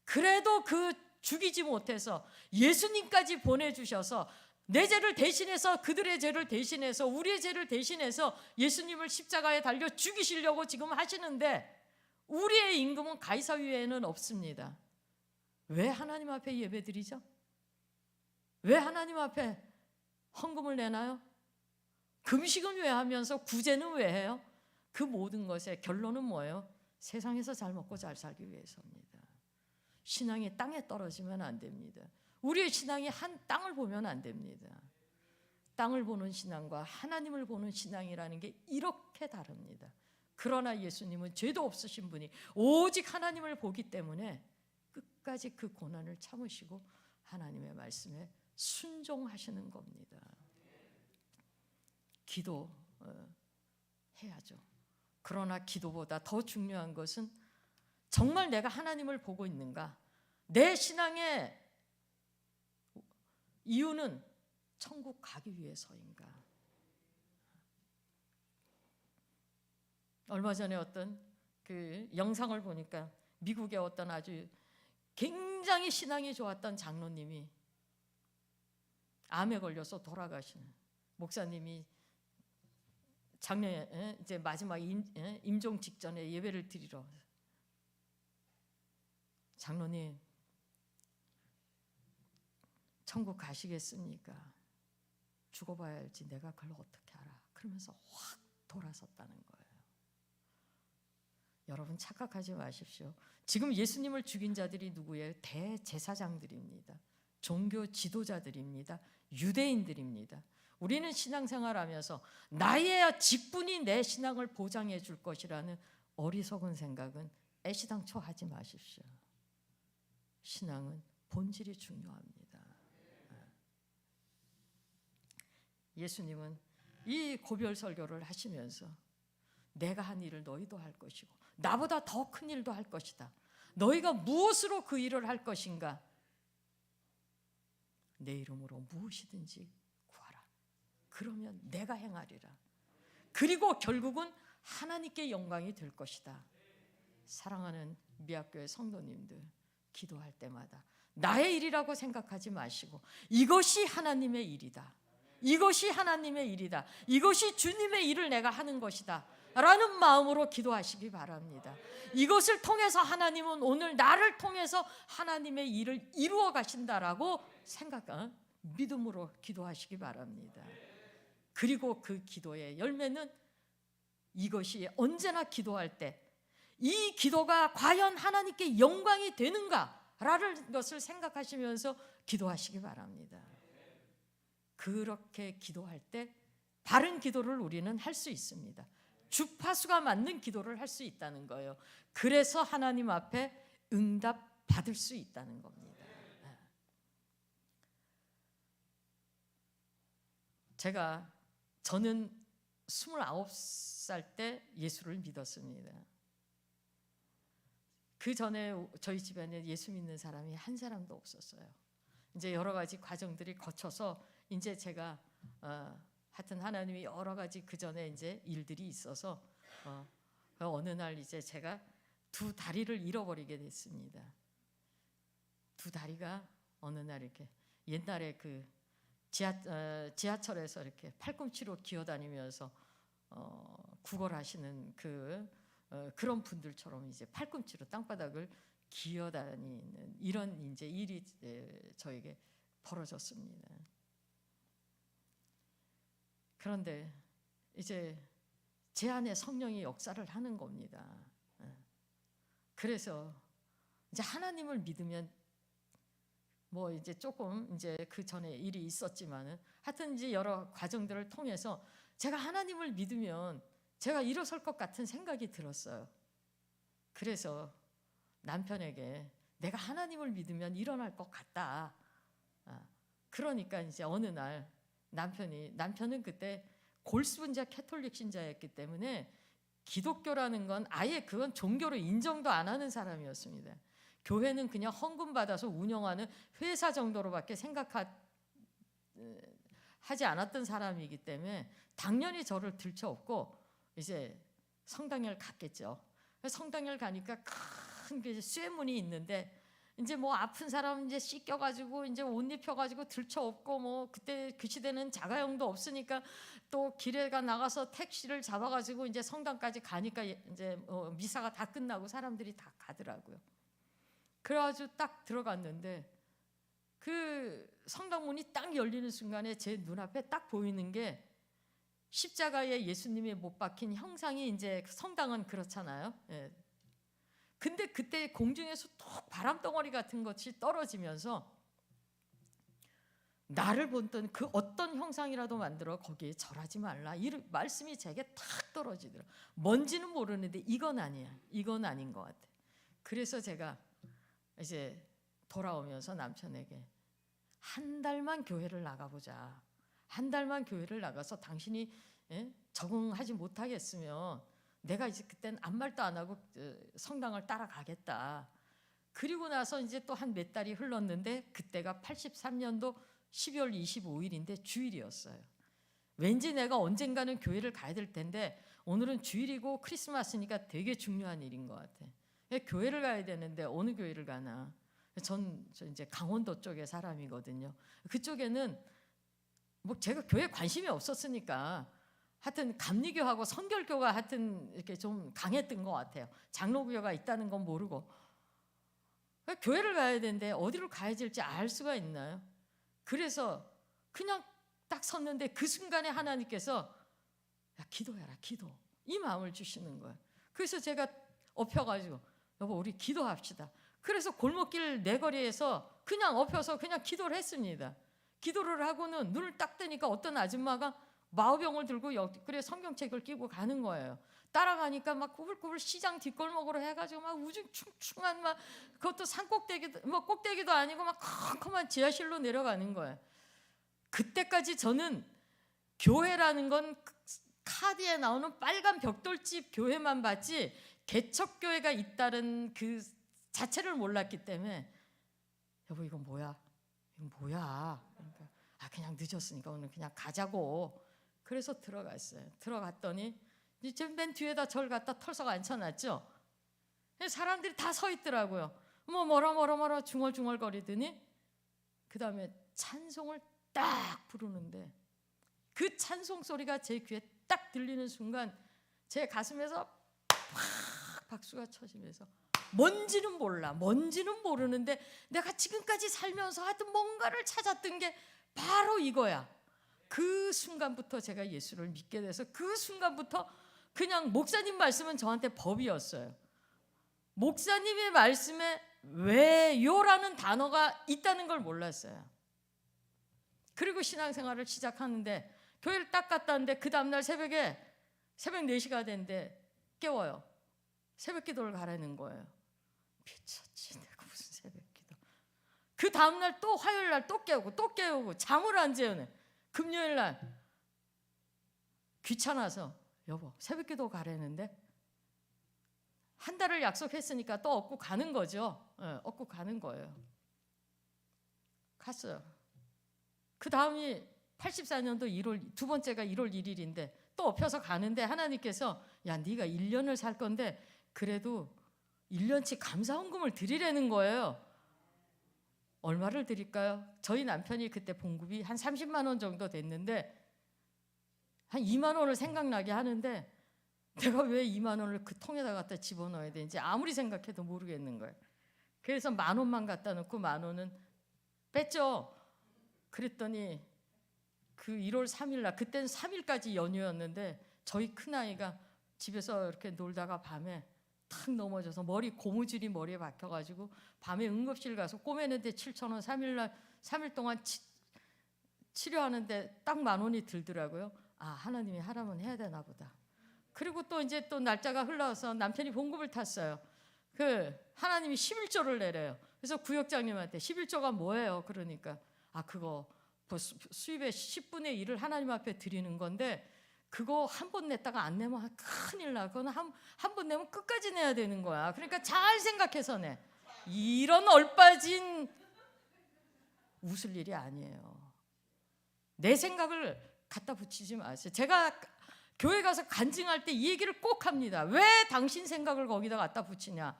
그래도 그 죽이지 못해서 예수님까지 보내주셔서 내 죄를 대신해서, 그들의 죄를 대신해서, 우리의 죄를 대신해서 예수님을 십자가에 달려 죽이시려고 지금 하시는데, 우리의 임금은 가이사 위에는 없습니다. 왜 하나님 앞에 예배드리죠? 왜 하나님 앞에 헌금을 내나요? 금식은 왜 하면서 구제는 왜 해요? 그 모든 것의 결론은 뭐예요? 세상에서 잘 먹고 잘 살기 위해서입니다. 신앙이 땅에 떨어지면 안 됩니다. 우리의 신앙이 한 땅을 보면 안 됩니다. 땅을 보는 신앙과 하나님을 보는 신앙이라는 게 이렇게 다릅니다. 그러나 예수님은 죄도 없으신 분이 오직 하나님을 보기 때문에 끝까지 그 고난을 참으시고 하나님의 말씀에 순종하시는 겁니다. 기도 해야죠. 그러나 기도보다 더 중요한 것은 정말 내가 하나님을 보고 있는가? 내 신앙의 이유는 천국 가기 위해서인가? 얼마 전에 어떤 그 영상을 보니까 미국의 어떤 아주 굉장히 신앙이 좋았던 장로님이 암에 걸려서 돌아가시는, 목사님이 작년에 이제 마지막 임종 직전에 예배를 드리러, 장로님 천국 가시겠습니까? 죽어봐야 알지 내가 그걸 어떻게 알아? 그러면서 확 돌아섰다는 거예요. 여러분 착각하지 마십시오. 지금 예수님을 죽인 자들이 누구예요? 대제사장들입니다. 종교 지도자들입니다. 유대인들입니다. 우리는 신앙생활하면서 나의 직분이 내 신앙을 보장해 줄 것이라는 어리석은 생각은 애시당초 하지 마십시오. 신앙은 본질이 중요합니다. 예수님은 이 고별 설교를 하시면서 내가 한 일을 너희도 할 것이고 나보다 더 큰 일도 할 것이다. 너희가 무엇으로 그 일을 할 것인가? 내 이름으로 무엇이든지 구하라. 그러면 내가 행하리라. 그리고 결국은 하나님께 영광이 될 것이다. 사랑하는 미학교의 성도님들, 기도할 때마다 나의 일이라고 생각하지 마시고 이것이 하나님의 일이다. 이것이 하나님의 일이다. 이것이 주님의 일을 내가 하는 것이다 라는 마음으로 기도하시기 바랍니다. 이것을 통해서 하나님은 오늘 나를 통해서 하나님의 일을 이루어 가신다라고 믿음으로 기도하시기 바랍니다. 그리고 그 기도의 열매는 이것이 언제나 기도할 때 이 기도가 과연 하나님께 영광이 되는가라는 것을 생각하시면서 기도하시기 바랍니다. 그렇게 기도할 때 바른 기도를 우리는 할 수 있습니다. 주파수가 맞는 기도를 할 수 있다는 거예요. 그래서 하나님 앞에 응답 받을 수 있다는 겁니다. 저는 29살 때 예수를 믿었습니다. 그 전에 저희 집안에 예수 믿는 사람이 한 사람도 없었어요. 이제 여러 가지 과정들이 거쳐서 이제 제가 하여튼 하나님이 여러 가지 그 전에 이제 일들이 있어서 어느 날 이제 제가 두 다리를 잃어버리게 됐습니다. 두 다리가 어느 날 이렇게 옛날에 그 지하철에서 이렇게 팔꿈치로 기어다니면서 구걸하시는 그런 분들처럼 이제 팔꿈치로 땅바닥을 기어다니는 이런 이제 일이 저에게 벌어졌습니다. 그런데 이제 제 안에 성령이 역사를 하는 겁니다. 그래서 이제 하나님을 믿으면 뭐 이제 조금 이제 그 전에 일이 있었지만은 하여튼 이제 여러 과정들을 통해서 제가 하나님을 믿으면 제가 일어설 것 같은 생각이 들었어요. 그래서 남편에게 내가 하나님을 믿으면 일어날 것 같다. 그러니까 이제 어느 날 남편은 그때 골수분자 캐톨릭 신자였기 때문에 기독교라는 건 아예 그건 종교로 인정도 안 하는 사람이었습니다. 교회는 그냥 헌금 받아서 운영하는 회사 정도로밖에 생각하지 않았던 사람이기 때문에 당연히 저를 들쳐업고 이제 성당을 갔겠죠. 성당을 가니까 큰 쇠문이 있는데 이제 뭐 아픈 사람 이제 씻겨가지고 이제 옷 입혀가지고 들쳐업고 뭐 그때 그 시대는 자가용도 없으니까 또 길에가 나가서 택시를 잡아가지고 이제 성당까지 가니까 이제 미사가 다 끝나고 사람들이 다 가더라고요. 그래가지고 딱 들어갔는데 그 성당 문이 딱 열리는 순간에 제 눈앞에 딱 보이는 게 십자가에 예수님이 못 박힌 형상이 이제 성당은 그렇잖아요. 예. 근데 그때 공중에서 툭 바람덩어리 같은 것이 떨어지면서 나를 본던 그 어떤 형상이라도 만들어 거기에 절하지 말라 이 말씀이 제게 탁 떨어지더라. 뭔지는 모르는데 이건 아니야. 이건 아닌 것 같아. 그래서 제가 이제 돌아오면서 남편에게 한 달만 교회를 나가보자. 한 달만 교회를 나가서 당신이 적응하지 못하겠으면 내가 이제 그때는 아무 말도 안 하고 성당을 따라가겠다. 그리고 나서 이제 또 한 몇 달이 흘렀는데 그때가 83년도 12월 25일인데 주일이었어요. 왠지 내가 언젠가는 교회를 가야 될 텐데 오늘은 주일이고 크리스마스니까 되게 중요한 일인 것 같아. 교회를 가야 되는데 어느 교회를 가나. 저 이제 강원도 쪽의 사람이거든요. 그쪽에는 뭐 제가 교회에 관심이 없었으니까 하여튼 감리교하고 성결교가 하여튼 이렇게 좀 강했던 것 같아요. 장로교가 있다는 건 모르고 교회를 가야 되는데 어디로 가야 될지 알 수가 있나요? 그래서 그냥 딱 섰는데 그 순간에 하나님께서 야 기도해라 기도 이 마음을 주시는 거예요. 그래서 제가 엎혀가지고 여보 우리 기도합시다. 그래서 골목길 내거리에서 그냥 엎혀서 그냥 기도를 했습니다. 기도를 하고는 눈을 딱 뜨니까 어떤 아줌마가 마우병을 들고 그래 성경책을 끼고 가는 거예요. 따라가니까 막 꾸불꾸불 시장 뒷골목으로 해가지고 막 우중충충한 막 그것도 산꼭대기도 뭐 꼭대기도 아니고 막 컴컴한 지하실로 내려가는 거예요. 그때까지 저는 교회라는 건 카드에 나오는 빨간 벽돌집 교회만 봤지 개척교회가 있다는 그 자체를 몰랐기 때문에 여보 이건 뭐야? 이건 뭐야? 그러니까 그냥 늦었으니까 오늘 그냥 가자고. 그래서 들어갔어요. 들어갔더니 이제 맨 뒤에다 절 갖다 털썩 앉혀놨죠. 사람들이 다 서 있더라고요. 뭐라 중얼중얼거리더니 그 다음에 찬송을 딱 부르는데 그 찬송 소리가 제 귀에 딱 들리는 순간 제 가슴에서 팍 박수가 쳐지면서 뭔지는 몰라. 뭔지는 모르는데 내가 지금까지 살면서 하여튼 뭔가를 찾았던 게 바로 이거야. 그 순간부터 제가 예수를 믿게 돼서 그 순간부터 그냥 목사님 말씀은 저한테 법이었어요. 목사님의 말씀에 왜요라는 단어가 있다는 걸 몰랐어요. 그리고 신앙생활을 시작하는데 교회를 딱 갔다 왔는데 그 다음날 새벽 4시가 됐는데 깨워요. 새벽 기도를 가라는 거예요. 미쳤지 내가 무슨 새벽 기도. 그 다음날 또 화요일날 또 깨우고 잠을 안 재우네. 금요일날 귀찮아서 여보 새벽 기도 가라는데 한 달을 약속했으니까 또 얻고 가는 거죠. 얻고 가는 거예요. 갔어요. 그 다음이 84년도 1월 두 번째가 1월 1일인데 또 엎혀서 가는데 하나님께서 야 네가 1년을 살 건데 그래도 1년치 감사헌금을 드리라는 거예요. 얼마를 드릴까요? 저희 남편이 그때 봉급이 한 30만 원 정도 됐는데 한 2만 원을 생각나게 하는데 내가 왜 2만 원을 그 통에다 갖다 집어넣어야 되는지 아무리 생각해도 모르겠는 거예요. 그래서 10,000원만 갖다 놓고 10,000원은 뺐죠. 그랬더니 그 1월 3일 날 그때는 3일까지 연휴였는데 저희 큰아이가 집에서 이렇게 놀다가 밤에 탁 넘어져서 고무줄이 머리에 박혀가지고 밤에 응급실 가서 꼬매는데 7,000원 3일 동안 치료하는데 딱 10,000원이 들더라고요. 하나님이 하라면 해야 되나 보다. 그리고 또 이제 또 날짜가 흘러서 남편이 봉급을 탔어요. 하나님이 11조를 내래요. 그래서 구역장님한테 11조가 뭐예요? 그러니까 그거 수입의 10분의 1을 하나님 앞에 드리는 건데 그거 한 번 냈다가 안 내면 큰일 나. 그거는 한 번 내면 끝까지 내야 되는 거야. 그러니까 잘 생각해서 내. 이런 얼빠진 웃을 일이 아니에요. 내 생각을 갖다 붙이지 마세요. 제가 교회 가서 간증할 때 이 얘기를 꼭 합니다. 왜 당신 생각을 거기다 갖다 붙이냐?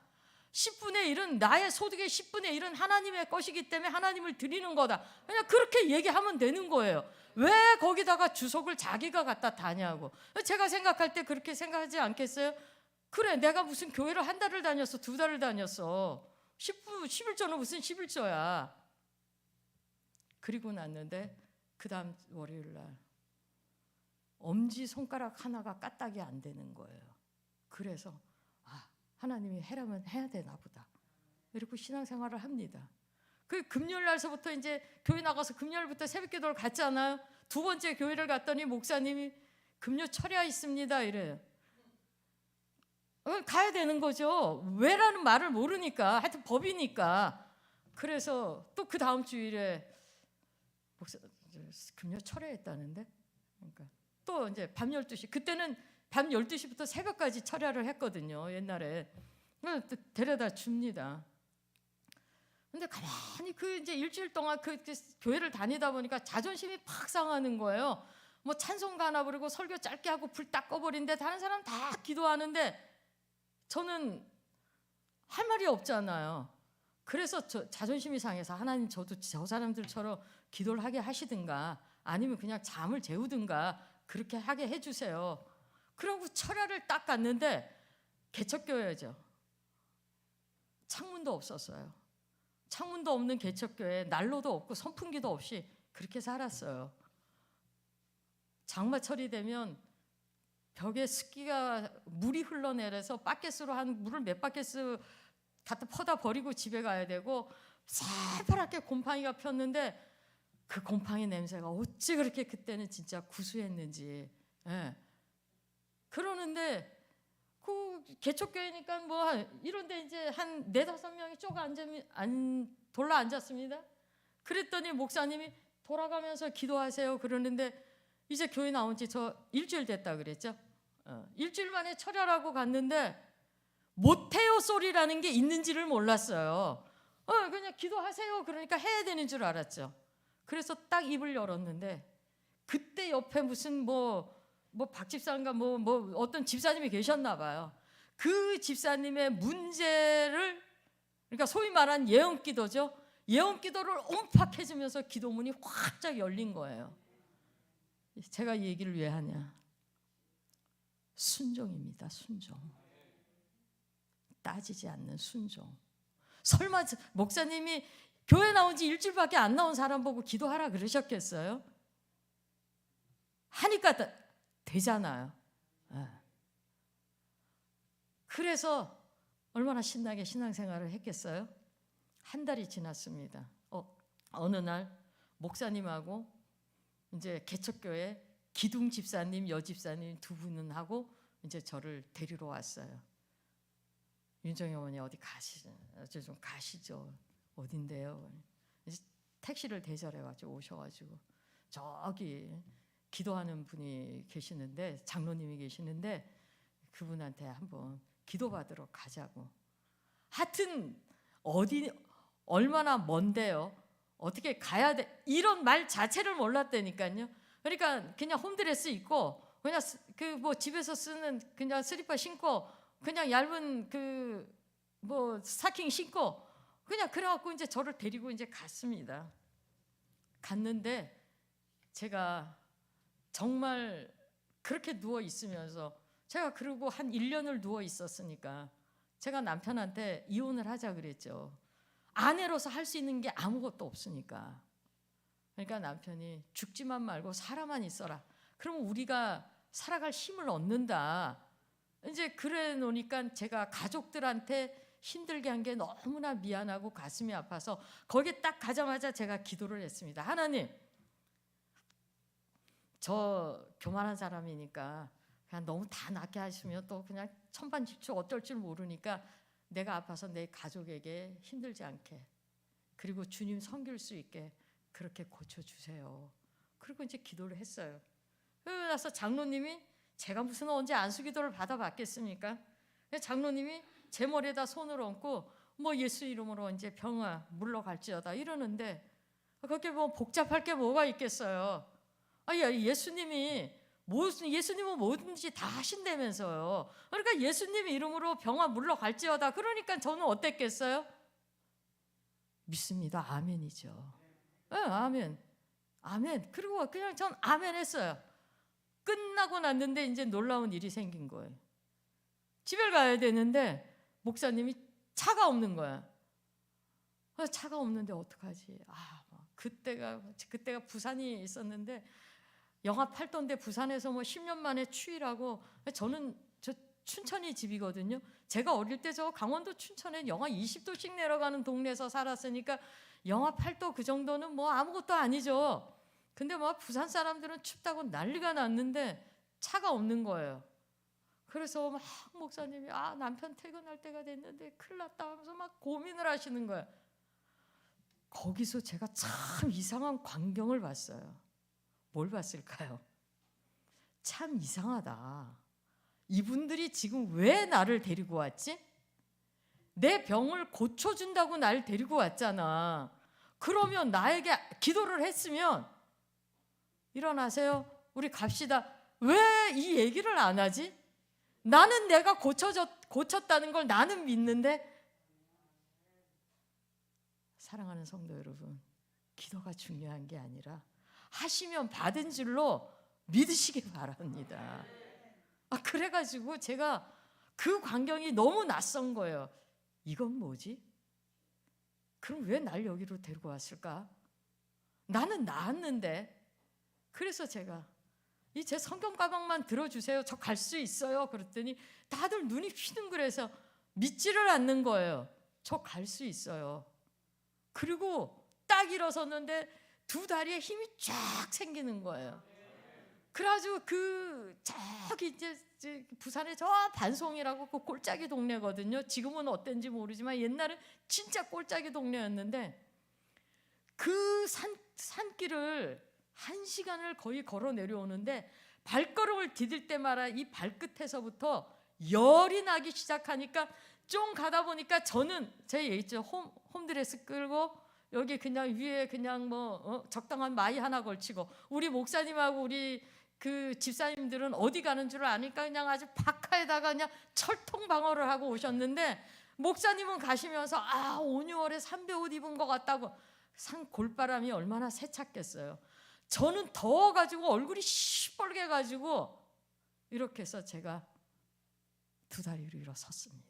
10분의 1은 나의 소득의 10분의 1은 하나님의 것이기 때문에 하나님을 드리는 거다. 그냥 그렇게 얘기하면 되는 거예요. 왜 거기다가 주석을 자기가 갖다 다냐고. 제가 생각할 때 그렇게 생각하지 않겠어요? 그래, 내가 무슨 교회를 한 달을 다녔어, 두 달을 다녔어. 11조는 무슨 11조야. 그리고 났는데 그 다음 월요일 날 엄지손가락 하나가 까딱이 안 되는 거예요. 그래서 하나님이 해라면 해야 되나 보다. 이렇게 신앙생활을 합니다. 그 금요일 날서부터 이제 교회 나가서 금요일부터 새벽기도를 갔잖아요. 두 번째 교회를 갔더니 목사님이 금요 철야 있습니다 이래요. 가야 되는 거죠. 왜라는 말을 모르니까. 하여튼 법이니까. 그래서 또 그 다음 주일에 목사 금요 철야했다는데. 그러니까 또 이제 밤 12시. 그때는 밤 12시부터 새벽까지 철야를 했거든요. 옛날에. 데려다 줍니다. 근데 가만히 이제 일주일 동안 그 교회를 다니다 보니까 자존심이 팍 상하는 거예요. 뭐 찬송가 하나 부르고 설교 짧게 하고 불 딱 꺼버린데 다른 사람 다 기도하는데 저는 할 말이 없잖아요. 그래서 자존심이 상해서 하나님 저도 저 사람들처럼 기도를 하게 하시든가 아니면 그냥 잠을 재우든가 그렇게 하게 해주세요. 그러고 철야를 딱 갔는데 개척교회죠. 창문도 없었어요. 창문도 없는 개척교회, 난로도 없고 선풍기도 없이 그렇게 살았어요. 장마철이 되면 벽에 습기가 물이 흘러내려서 바켓으로 한 물을 몇 바켓을 갖다 퍼다 버리고 집에 가야 되고 새파랗게 곰팡이가 폈는데 그 곰팡이 냄새가 어찌 그렇게 그때는 진짜 구수했는지. 예. 그러는데 그 개척교회니까 뭐 이런데 이제 한 4-5명이 쪼가 돌러 앉았습니다. 그랬더니 목사님이 돌아가면서 기도하세요 그러는데 이제 교회 나온 지 저 일주일 됐다 그랬죠. 일주일 만에 철야라고 갔는데 못해요 소리라는 게 있는지를 몰랐어요. 그냥 기도하세요 그러니까 해야 되는 줄 알았죠. 그래서 딱 입을 열었는데 그때 옆에 무슨 뭐 박 집사인가 뭐 어떤 집사님이 계셨나 봐요. 그 집사님의 문제를 그러니까 소위 말한 예언기도죠. 예언기도를 옴팍해주면서 기도문이 활짝 열린 거예요. 제가 이 얘기를 왜 하냐? 순종입니다. 순종. 따지지 않는 순종. 설마 목사님이 교회 나온 지 일주일밖에 안 나온 사람 보고 기도하라 그러셨겠어요? 하니까 되잖아요. 그래서 얼마나 신나게 신앙생활을 했겠어요? 한 달이 지났습니다. 어느 날 목사님하고 이제 개척교회 기둥 집사님, 여 집사님 두 분은 하고 이제 저를 데리러 왔어요. 윤정희 어머니 어디 가시죠? 좀 가시죠. 어딘데요? 이제 택시를 대절해가지고 오셔가지고 저기 기도하는 분이 계시는데 장로님이 계시는데 그분한테 한번 기도받으러 가자고. 하여튼 얼마나 먼데요. 어떻게 가야 돼? 이런 말 자체를 몰랐다니까요. 그러니까 그냥 홈드레스 입고 그냥 그 뭐 집에서 쓰는 그냥 슬리퍼 신고 그냥 얇은 그 뭐 스타킹 신고 그냥 그래갖고 이제 저를 데리고 이제 갔습니다. 갔는데 제가 정말 그렇게 누워 있으면서 제가 그러고 한 1년을 누워 있었으니까 제가 남편한테 이혼을 하자 그랬죠. 아내로서 할 수 있는 게 아무것도 없으니까. 그러니까 남편이 죽지만 말고 살아만 있어라. 그러면 우리가 살아갈 힘을 얻는다. 이제 그래 놓으니까 제가 가족들한테 힘들게 한 게 너무나 미안하고 가슴이 아파서 거기 딱 가자마자 제가 기도를 했습니다. 하나님, 저 교만한 사람이니까 그냥 너무 다 낫게 하시면 또 그냥 천반집주 어떨 줄 모르니까 내가 아파서 내 가족에게 힘들지 않게, 그리고 주님 섬길 수 있게 그렇게 고쳐주세요. 그리고 이제 기도를 했어요. 그러고 나서 장로님이, 제가 무슨 언제 안수기도를 받아봤겠습니까? 장로님이 제 머리에다 손을 얹고 뭐 예수 이름으로 이제 병아 물러갈지어다 이러는데, 그렇게 뭐 복잡할 게 뭐가 있겠어요. 예수님은 뭐든지 다 하신다면서요. 그러니까 예수님 이름으로 병아 물러갈지어다. 그러니까 저는 어땠겠어요? 믿습니다. 아멘이죠. 네, 아멘. 아멘. 그리고 그냥 전 아멘 했어요. 끝나고 났는데 이제 놀라운 일이 생긴 거예요. 집에 가야 되는데 목사님이 차가 없는 거야. 차가 없는데 어떡하지? 그때가 부산이 있었는데 영하 8도인데 부산에서 뭐 10년 만에 추위라고. 저는 저 춘천이 집이거든요. 제가 어릴 때 저 강원도 춘천에 영하 20도씩 내려가는 동네에서 살았으니까 영하 8도 그 정도는 뭐 아무것도 아니죠. 근데 막 부산 사람들은 춥다고 난리가 났는데 차가 없는 거예요. 그래서 막 목사님이 남편 퇴근할 때가 됐는데 큰일 났다 하면서 막 고민을 하시는 거예요. 거기서 제가 참 이상한 광경을 봤어요. 뭘 봤을까요? 참 이상하다. 이분들이 지금 왜 나를 데리고 왔지? 내 병을 고쳐준다고 날 데리고 왔잖아. 그러면 나에게 기도를 했으면 일어나세요. 우리 갑시다. 왜 이 얘기를 안 하지? 나는 내가 고쳤다는 걸 나는 믿는데. 사랑하는 성도 여러분, 기도가 중요한 게 아니라 하시면 받은 줄로 믿으시기 바랍니다. 그래가지고 제가 그 광경이 너무 낯선 거예요. 이건 뭐지? 그럼 왜 날 여기로 데리고 왔을까? 나는 나았는데. 그래서 제가 제 성경 가방만 들어주세요. 저 갈 수 있어요. 그랬더니 다들 눈이 휘둥그레서 믿지를 않는 거예요. 저 갈 수 있어요. 그리고 딱 일어섰는데 두 다리에 힘이 쫙 생기는 거예요. 그래가지고 저기 이제 부산에 저 반송이라고 그 꼴짜기 동네거든요. 지금은 어땠는지 모르지만 옛날에 진짜 꼴짜기 동네였는데 그 산길을 1시간을 거의 걸어 내려오는데 발걸음을 디딜 때마다 이 발끝에서부터 열이 나기 시작하니까 좀 가다 보니까 저는 제 있죠. 홈드레스 끌고 여기 그냥 위에 그냥 적당한 마이 하나 걸치고, 우리 목사님하고 우리 그 집사님들은 어디 가는 줄 아니까 그냥 아주 파카에다가 그냥 철통 방어를 하고 오셨는데, 목사님은 가시면서 온유월에 삼배 옷 입은 것 같다고. 산 골바람이 얼마나 세찼겠어요. 저는 더워가지고 얼굴이 시뻘게 가지고 이렇게 해서 제가 두 다리로 일어섰습니다.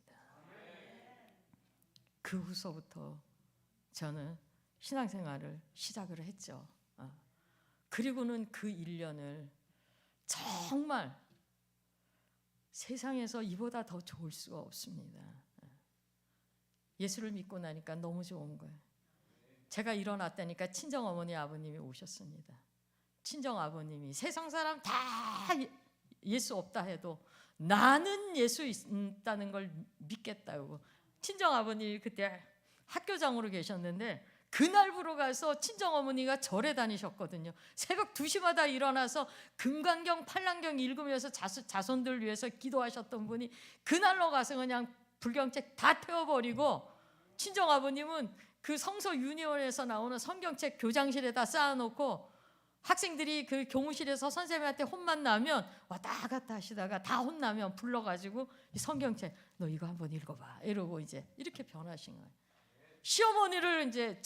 그 후서부터 저는 신앙생활을 시작을 했죠. 그리고는 그 1년을 정말 세상에서 이보다 더 좋을 수가 없습니다. 예수를 믿고 나니까 너무 좋은 거예요. 제가 일어났다니까 친정어머니 아버님이 오셨습니다. 친정아버님이 세상 사람 다 예수 없다 해도 나는 예수 있다는 걸 믿겠다고. 친정아버님이 그때 학교장으로 계셨는데 그날부로 가서 친정어머니가 절에 다니셨거든요. 새벽 2시마다 일어나서 금강경 팔랑경 읽으면서 자손들 위해서 기도하셨던 분이 그날로 가서 그냥 불경책 다 태워버리고, 친정아버님은 그 성서 유니온에서 나오는 성경책 교장실에다 쌓아놓고 학생들이 그 교무실에서 선생님한테 혼만 나면 왔다 갔다 하시다가 다 혼나면 불러가지고 이 성경책 너 이거 한번 읽어봐 이러고 이제 이렇게 변하신 거예요. 시어머니를 이제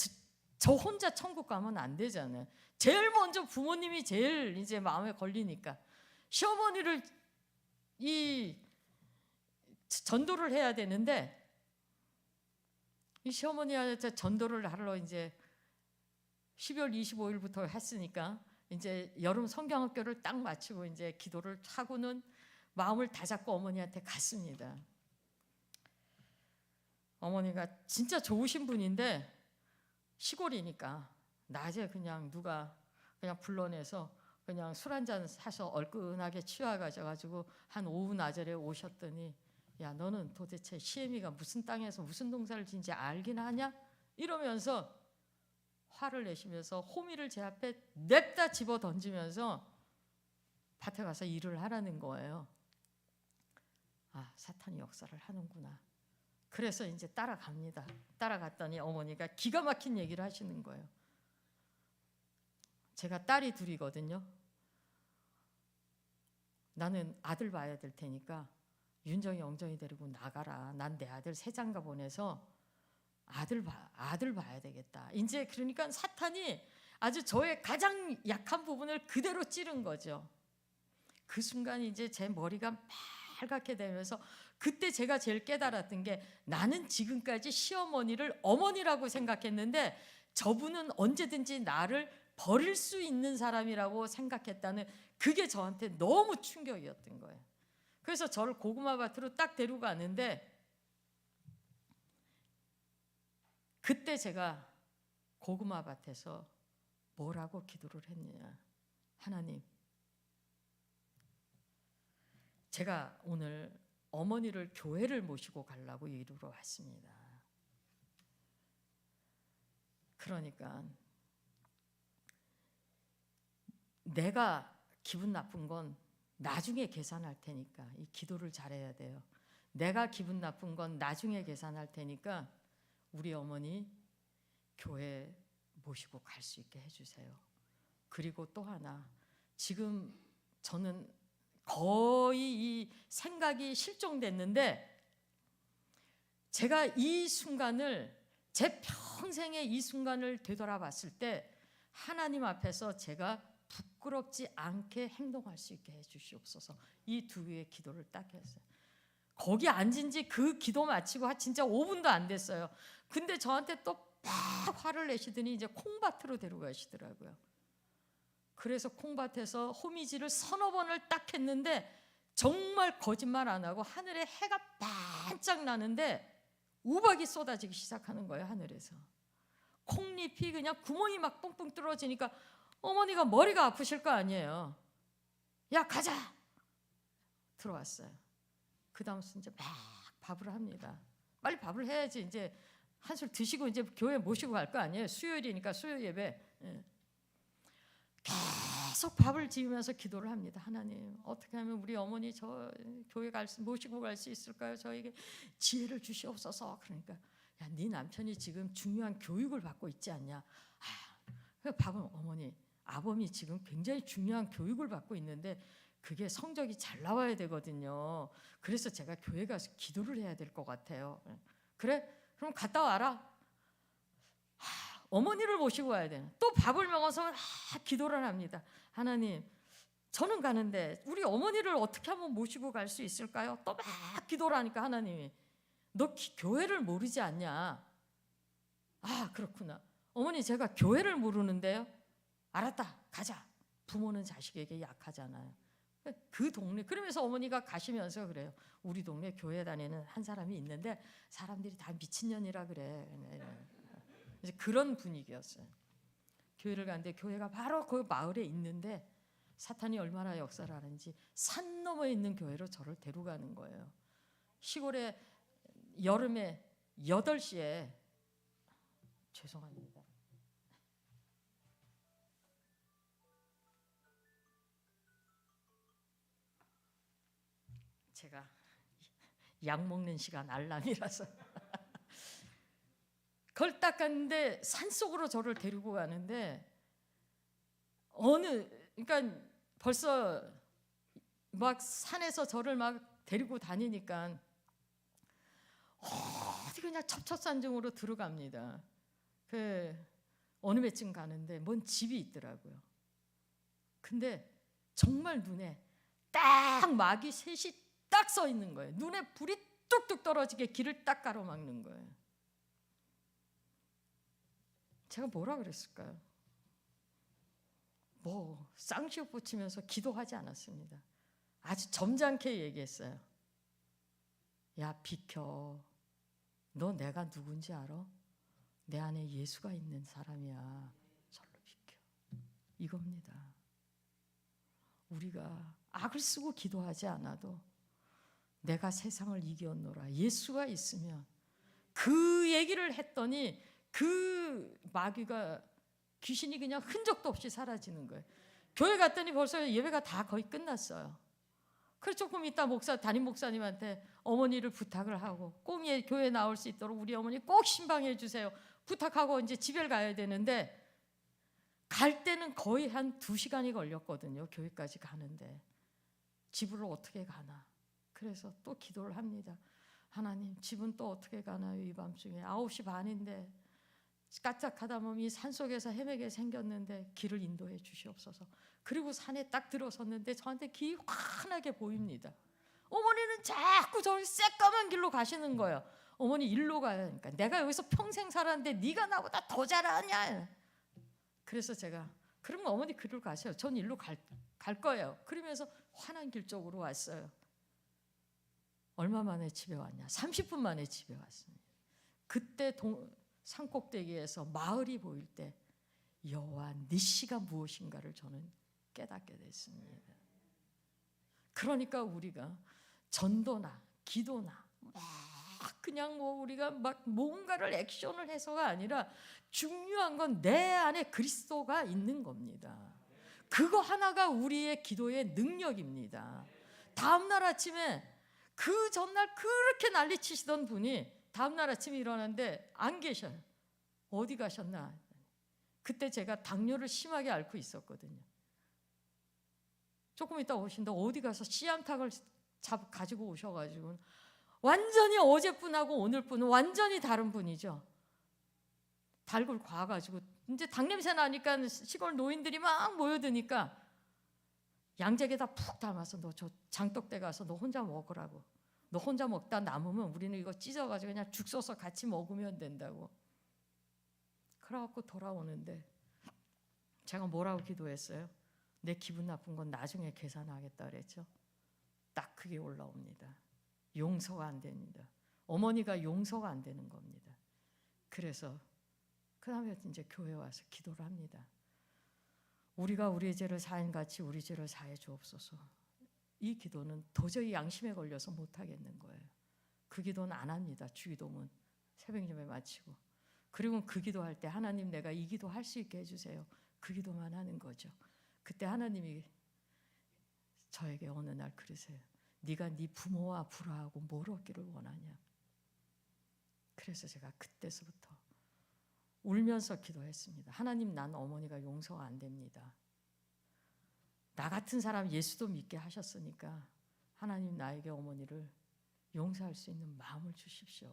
저 혼자 천국 가면 안 되잖아요. 제일 먼저 부모님이 제일 이제 마음에 걸리니까 시어머니를 이 전도를 해야 되는데, 이 시어머니한테 전도를 하러 이제 12월 25일부터 했으니까 이제 여름 성경학교를 딱 마치고 이제 기도를 하고는 마음을 다잡고 어머니한테 갔습니다. 어머니가 진짜 좋으신 분인데 시골이니까 낮에 그냥 누가 그냥 불러내서 그냥 술 한잔 사서 얼큰하게 취해가지고 한 오후 낮에 오셨더니 야, 너는 도대체 시애미가 무슨 땅에서 무슨 농사를 짓는지 알긴 하냐? 이러면서 화를 내시면서 호미를 제 앞에 냅다 집어 던지면서 밭에 가서 일을 하라는 거예요. 아, 사탄이 역사를 하는구나. 그래서 이제 따라갑니다. 따라갔더니 어머니가 기가 막힌 얘기를 하시는 거예요. 제가 딸이 둘이거든요. 나는 아들 봐야 될 테니까 윤정이, 영정이 데리고 나가라. 난 내 아들 새 장가 보내서 아들 봐야 되겠다. 이제 그러니까 사탄이 아주 저의 가장 약한 부분을 그대로 찌른 거죠. 그 순간 이제 제 머리가 빨갛게 되면서 그때 제가 제일 깨달았던 게 나는 지금까지 시어머니를 어머니라고 생각했는데 저분은 언제든지 나를 버릴 수 있는 사람이라고 생각했다는 그게 저한테 너무 충격이었던 거예요. 그래서 저를 고구마 밭으로 딱 데리고 가는데 그때 제가 고구마 밭에서 뭐라고 기도를 했느냐. 하나님, 제가 오늘 어머니를 교회를 모시고 가려고 이루러 왔습니다. 그러니까 내가 기분 나쁜 건 나중에 계산할 테니까 이 기도를 잘해야 돼요. 내가 기분 나쁜 건 나중에 계산할 테니까 우리 어머니 교회 모시고 갈 수 있게 해주세요. 그리고 또 하나, 지금 저는 거의 이 생각이 실종됐는데 제가 이 순간을 제 평생의 이 순간을 되돌아봤을 때 하나님 앞에서 제가 부끄럽지 않게 행동할 수 있게 해주시옵소서. 이 두 개의 기도를 딱 했어요. 거기 앉은 지 그 기도 마치고 진짜 5분도 안 됐어요. 근데 저한테 또 막 화를 내시더니 이제 콩밭으로 데려가시더라고요. 그래서 콩밭에서 호미질을 서너 번을 딱 했는데 정말 거짓말 안 하고 하늘에 해가 반짝 나는데 우박이 쏟아지기 시작하는 거예요. 하늘에서 콩잎이 그냥 구멍이 막 뻥뻥 뚫어지니까 어머니가 머리가 아프실 거 아니에요. 야, 가자. 들어왔어요. 그 다음 이제 막 밥을 합니다. 빨리 밥을 해야지 이제 한술 드시고 이제 교회 모시고 갈 거 아니에요. 수요일이니까 수요 예배. 계속 밥을 지으면서 기도를 합니다. 하나님, 어떻게 하면 우리 어머니 저 교회 모시고 갈 수 있을까요? 저에게 지혜를 주시옵소서. 그러니까 야, 네 남편이 지금 중요한 교육을 받고 있지 않냐. 밥은 어머니, 아범이 지금 굉장히 중요한 교육을 받고 있는데 그게 성적이 잘 나와야 되거든요. 그래서 제가 교회 가서 기도를 해야 될 것 같아요. 그래? 그럼 갔다 와라. 어머니를 모시고 와야 되는. 또 밥을 먹어서 기도를 합니다. 하나님, 저는 가는데 우리 어머니를 어떻게 한번 모시고 갈 수 있을까요? 또 막 기도를 하니까 하나님이 너 교회를 모르지 않냐? 아, 그렇구나. 어머니, 제가 교회를 모르는데요. 알았다, 가자. 부모는 자식에게 약하잖아요. 그 동네, 그러면서 어머니가 가시면서 그래요. 우리 동네 교회 다니는 한 사람이 있는데 사람들이 다 미친년이라 그래. 이제 그런 분위기였어요. 교회를 갔는데 교회가 바로 그 마을에 있는데 사탄이 얼마나 역사를 하는지 산 너머에 있는 교회로 저를 데려가는 거예요. 시골에 여름에 8시에 죄송합니다. 제가 약 먹는 시간 알람이라서 그걸 딱 갔는데 산속으로 저를 데리고 가는데 그러니까 벌써 막 산에서 저를 막 데리고 다니니까 어디 그냥 첩첩산중으로 들어갑니다. 그 어느 배쯤 가는데 뭔 집이 있더라고요. 근데 정말 눈에 딱 마귀 셋이 딱 서 있는 거예요. 눈에 불이 뚝뚝 떨어지게 길을 딱 가로막는 거예요. 제가 뭐라 그랬을까요? 뭐 쌍시옷 붙이면서 기도하지 않았습니다. 아주 점잖게 얘기했어요. 야, 비켜. 너 내가 누군지 알아? 내 안에 예수가 있는 사람이야. 절로 비켜. 이겁니다. 우리가 악을 쓰고 기도하지 않아도 내가 세상을 이겼노라. 예수가 있으면. 그 얘기를 했더니 그 마귀가, 귀신이 그냥 흔적도 없이 사라지는 거예요. 교회 갔더니 벌써 예배가 다 거의 끝났어요. 그래서 조금 있다 담임 목사님한테 어머니를 부탁을 하고 꼭 교회 나올 수 있도록 우리 어머니 꼭 신방해 주세요 부탁하고 이제 집에 가야 되는데, 갈 때는 거의 한 2시간이 걸렸거든요. 교회까지 가는데 집으로 어떻게 가나. 그래서 또 기도를 합니다. 하나님, 집은 또 어떻게 가나요? 이 밤중에 9시 반인데 까짝하다 보면 이 산속에서 헤매게 생겼는데 길을 인도해 주시옵소서. 그리고 산에 딱 들어섰는데 저한테 길이 환하게 보입니다. 어머니는 자꾸 저 새까만 길로 가시는 거예요. 어머니 일로 가야 하니까. 내가 여기서 평생 살았는데 네가 나보다 더 잘하냐. 그래서 제가, 그러면 어머니 그리로 가세요. 전 일로 갈 거예요. 그러면서 환한 길 쪽으로 왔어요. 얼마 만에 집에 왔냐? 30분 만에 집에 왔습니다. 그때 산꼭대기에서 마을이 보일 때 여호와 니시가 무엇인가를 저는 깨닫게 됐습니다. 그러니까 우리가 전도나 기도나 막 그냥 우리가 막 뭔가를 액션을 해서가 아니라 중요한 건 내 안에 그리스도가 있는 겁니다. 그거 하나가 우리의 기도의 능력입니다. 다음날 아침에 그 전날 그렇게 난리치시던 분이 다음날 아침에 일어났는데 안 계셔요. 어디 가셨나? 그때 제가 당뇨를 심하게 앓고 있었거든요. 조금 있다 오신다. 어디 가서 씨암탉을 가지고 오셔가지고 완전히 어제분하고 오늘분은 완전히 다른 분이죠. 닭을 과가지고 이제 닭 냄새 나니까 시골 노인들이 막 모여드니까 양재에다 푹 담아서 너 저 장독대 가서 너 혼자 먹으라고. 너 혼자 먹다 남으면 우리는 이거 찢어가지고 그냥 죽 써서 같이 먹으면 된다고. 그래갖고 돌아오는데 제가 뭐라고 기도했어요? 내 기분 나쁜 건 나중에 계산하겠다 그랬죠. 딱 그게 올라옵니다. 용서가 안 됩니다. 어머니가 용서가 안 되는 겁니다. 그래서 그 다음에 이제 교회 와서 기도를 합니다. 우리가 우리의 죄를 사인같이 우리 죄를 사해 주옵소서. 이 기도는 도저히 양심에 걸려서 못하겠는 거예요. 그 기도는 안 합니다. 주기도문 새벽예배 마치고. 그리고 그 기도할 때 하나님 내가 이 기도 할 수 있게 해주세요. 그 기도만 하는 거죠. 그때 하나님이 저에게 어느 날 그러세요. 네가 네 부모와 불화하고 뭘 얻기를 원하냐. 그래서 제가 그때서부터 울면서 기도했습니다. 하나님, 난 어머니가 용서가 안 됩니다. 나 같은 사람 예수도 믿게 하셨으니까 하나님 나에게 어머니를 용서할 수 있는 마음을 주십시오.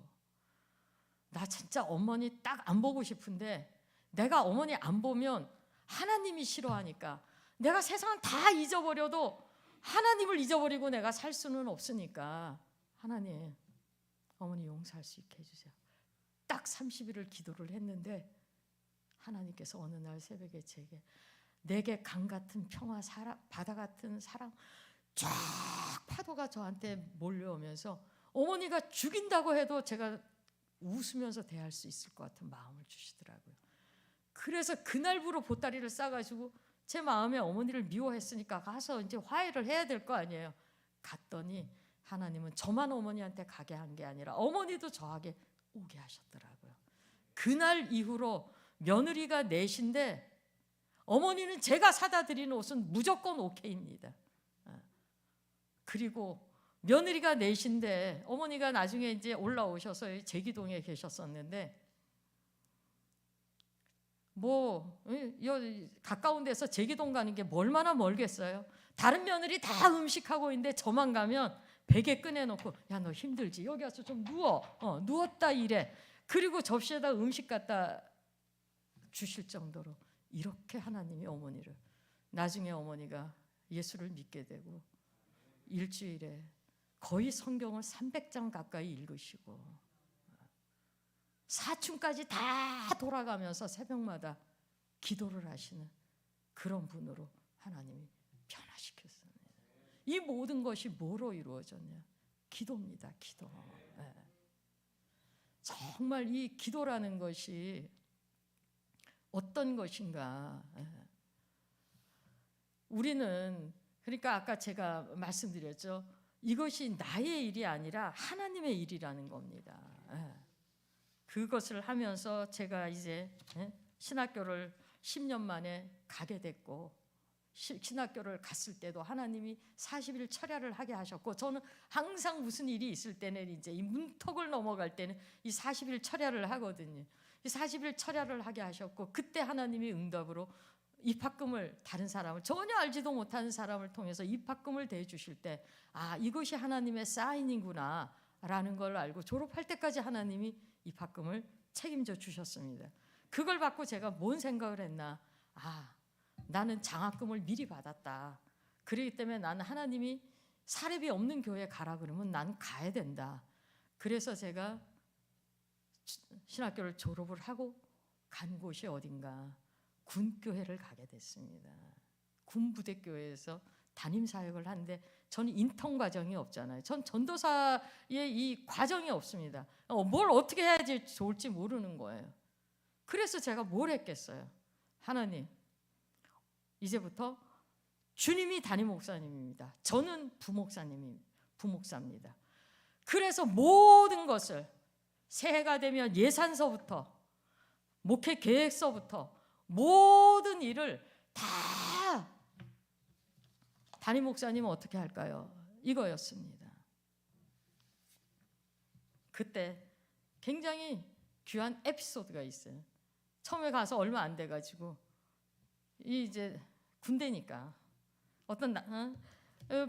나 진짜 어머니 딱 안 보고 싶은데 내가 어머니 안 보면 하나님이 싫어하니까 내가 세상 다 잊어버려도 하나님을 잊어버리고 내가 살 수는 없으니까 하나님 어머니 용서할 수 있게 해주세요. 딱 30일을 기도를 했는데 하나님께서 어느 날 새벽에 내게 강 같은 평화, 바다 같은 사랑 쫙 파도가 저한테 몰려오면서 어머니가 죽인다고 해도 제가 웃으면서 대할 수 있을 것 같은 마음을 주시더라고요. 그래서 그날부로 보따리를 싸가지고 제 마음에 어머니를 미워했으니까 가서 이제 화해를 해야 될 거 아니에요. 갔더니 하나님은 저만 어머니한테 가게 한 게 아니라 어머니도 저에게 오게 하셨더라고요. 그날 이후로 며느리가 넷인데 어머니는 제가 사다 드리는 옷은 무조건 오케이입니다. 그리고 며느리가 넷인데 어머니가 나중에 이제 올라오셔서 제기동에 계셨었는데 가까운 데서 제기동 가는 게 얼마나 멀겠어요. 다른 며느리 다 음식하고 있는데 저만 가면 베개 꺼내놓고 야 너 힘들지? 여기 와서 좀 누워. 누웠다 이래. 그리고 접시에다 음식 갖다 주실 정도로 이렇게 하나님이 어머니를, 나중에 어머니가 예수를 믿게 되고 일주일에 거의 성경을 300장 가까이 읽으시고 사춘까지 다 돌아가면서 새벽마다 기도를 하시는 그런 분으로 하나님이 변화시켰습니다. 이 모든 것이 뭐로 이루어졌냐? 기도입니다. 기도. 네. 정말 이 기도라는 것이 어떤 것인가? 네. 우리는 그러니까 아까 제가 말씀드렸죠. 이것이 나의 일이 아니라 하나님의 일이라는 겁니다. 그것을 하면서 제가 이제 신학교를 10년 만에 가게 됐고, 신학교를 갔을 때도 하나님이 40일 철야를 하게 하셨고, 저는 항상 무슨 일이 있을 때는 이제 이 문턱을 넘어갈 때는 이 40일 철야를 하거든요. 이 40일 철야를 하게 하셨고, 그때 하나님이 응답으로 입학금을, 다른 사람을, 전혀 알지도 못하는 사람을 통해서 입학금을 대주실 때, 아, 이것이 하나님의 사인이구나 라는 걸 알고 졸업할 때까지 하나님이 입학금을 책임져 주셨습니다. 그걸 받고 제가 뭔 생각을 했나, 아, 나는 장학금을 미리 받았다. 그렇기 때문에 나는 하나님이 사례비 없는 교회에 가라 그러면 난 가야 된다. 그래서 제가 신학교를 졸업을 하고 간 곳이 어딘가, 군교회를 가게 됐습니다. 군부대교회에서 담임사역을 하는데, 저는 인턴 과정이 없잖아요. 전 전도사의 이 과정이 없습니다. 뭘 어떻게 해야지 좋을지 모르는 거예요. 그래서 제가 뭘 했겠어요. 하나님, 이제부터 주님이 담임 목사님입니다. 저는 부목사입니다. 그래서 모든 것을 새해가 되면 예산서부터 목회 계획서부터 모든 일을 다 담임 목사님은 어떻게 할까요? 이거였습니다. 그때 굉장히 귀한 에피소드가 있어요. 처음에 가서 얼마 안 돼가지고, 이제 군대니까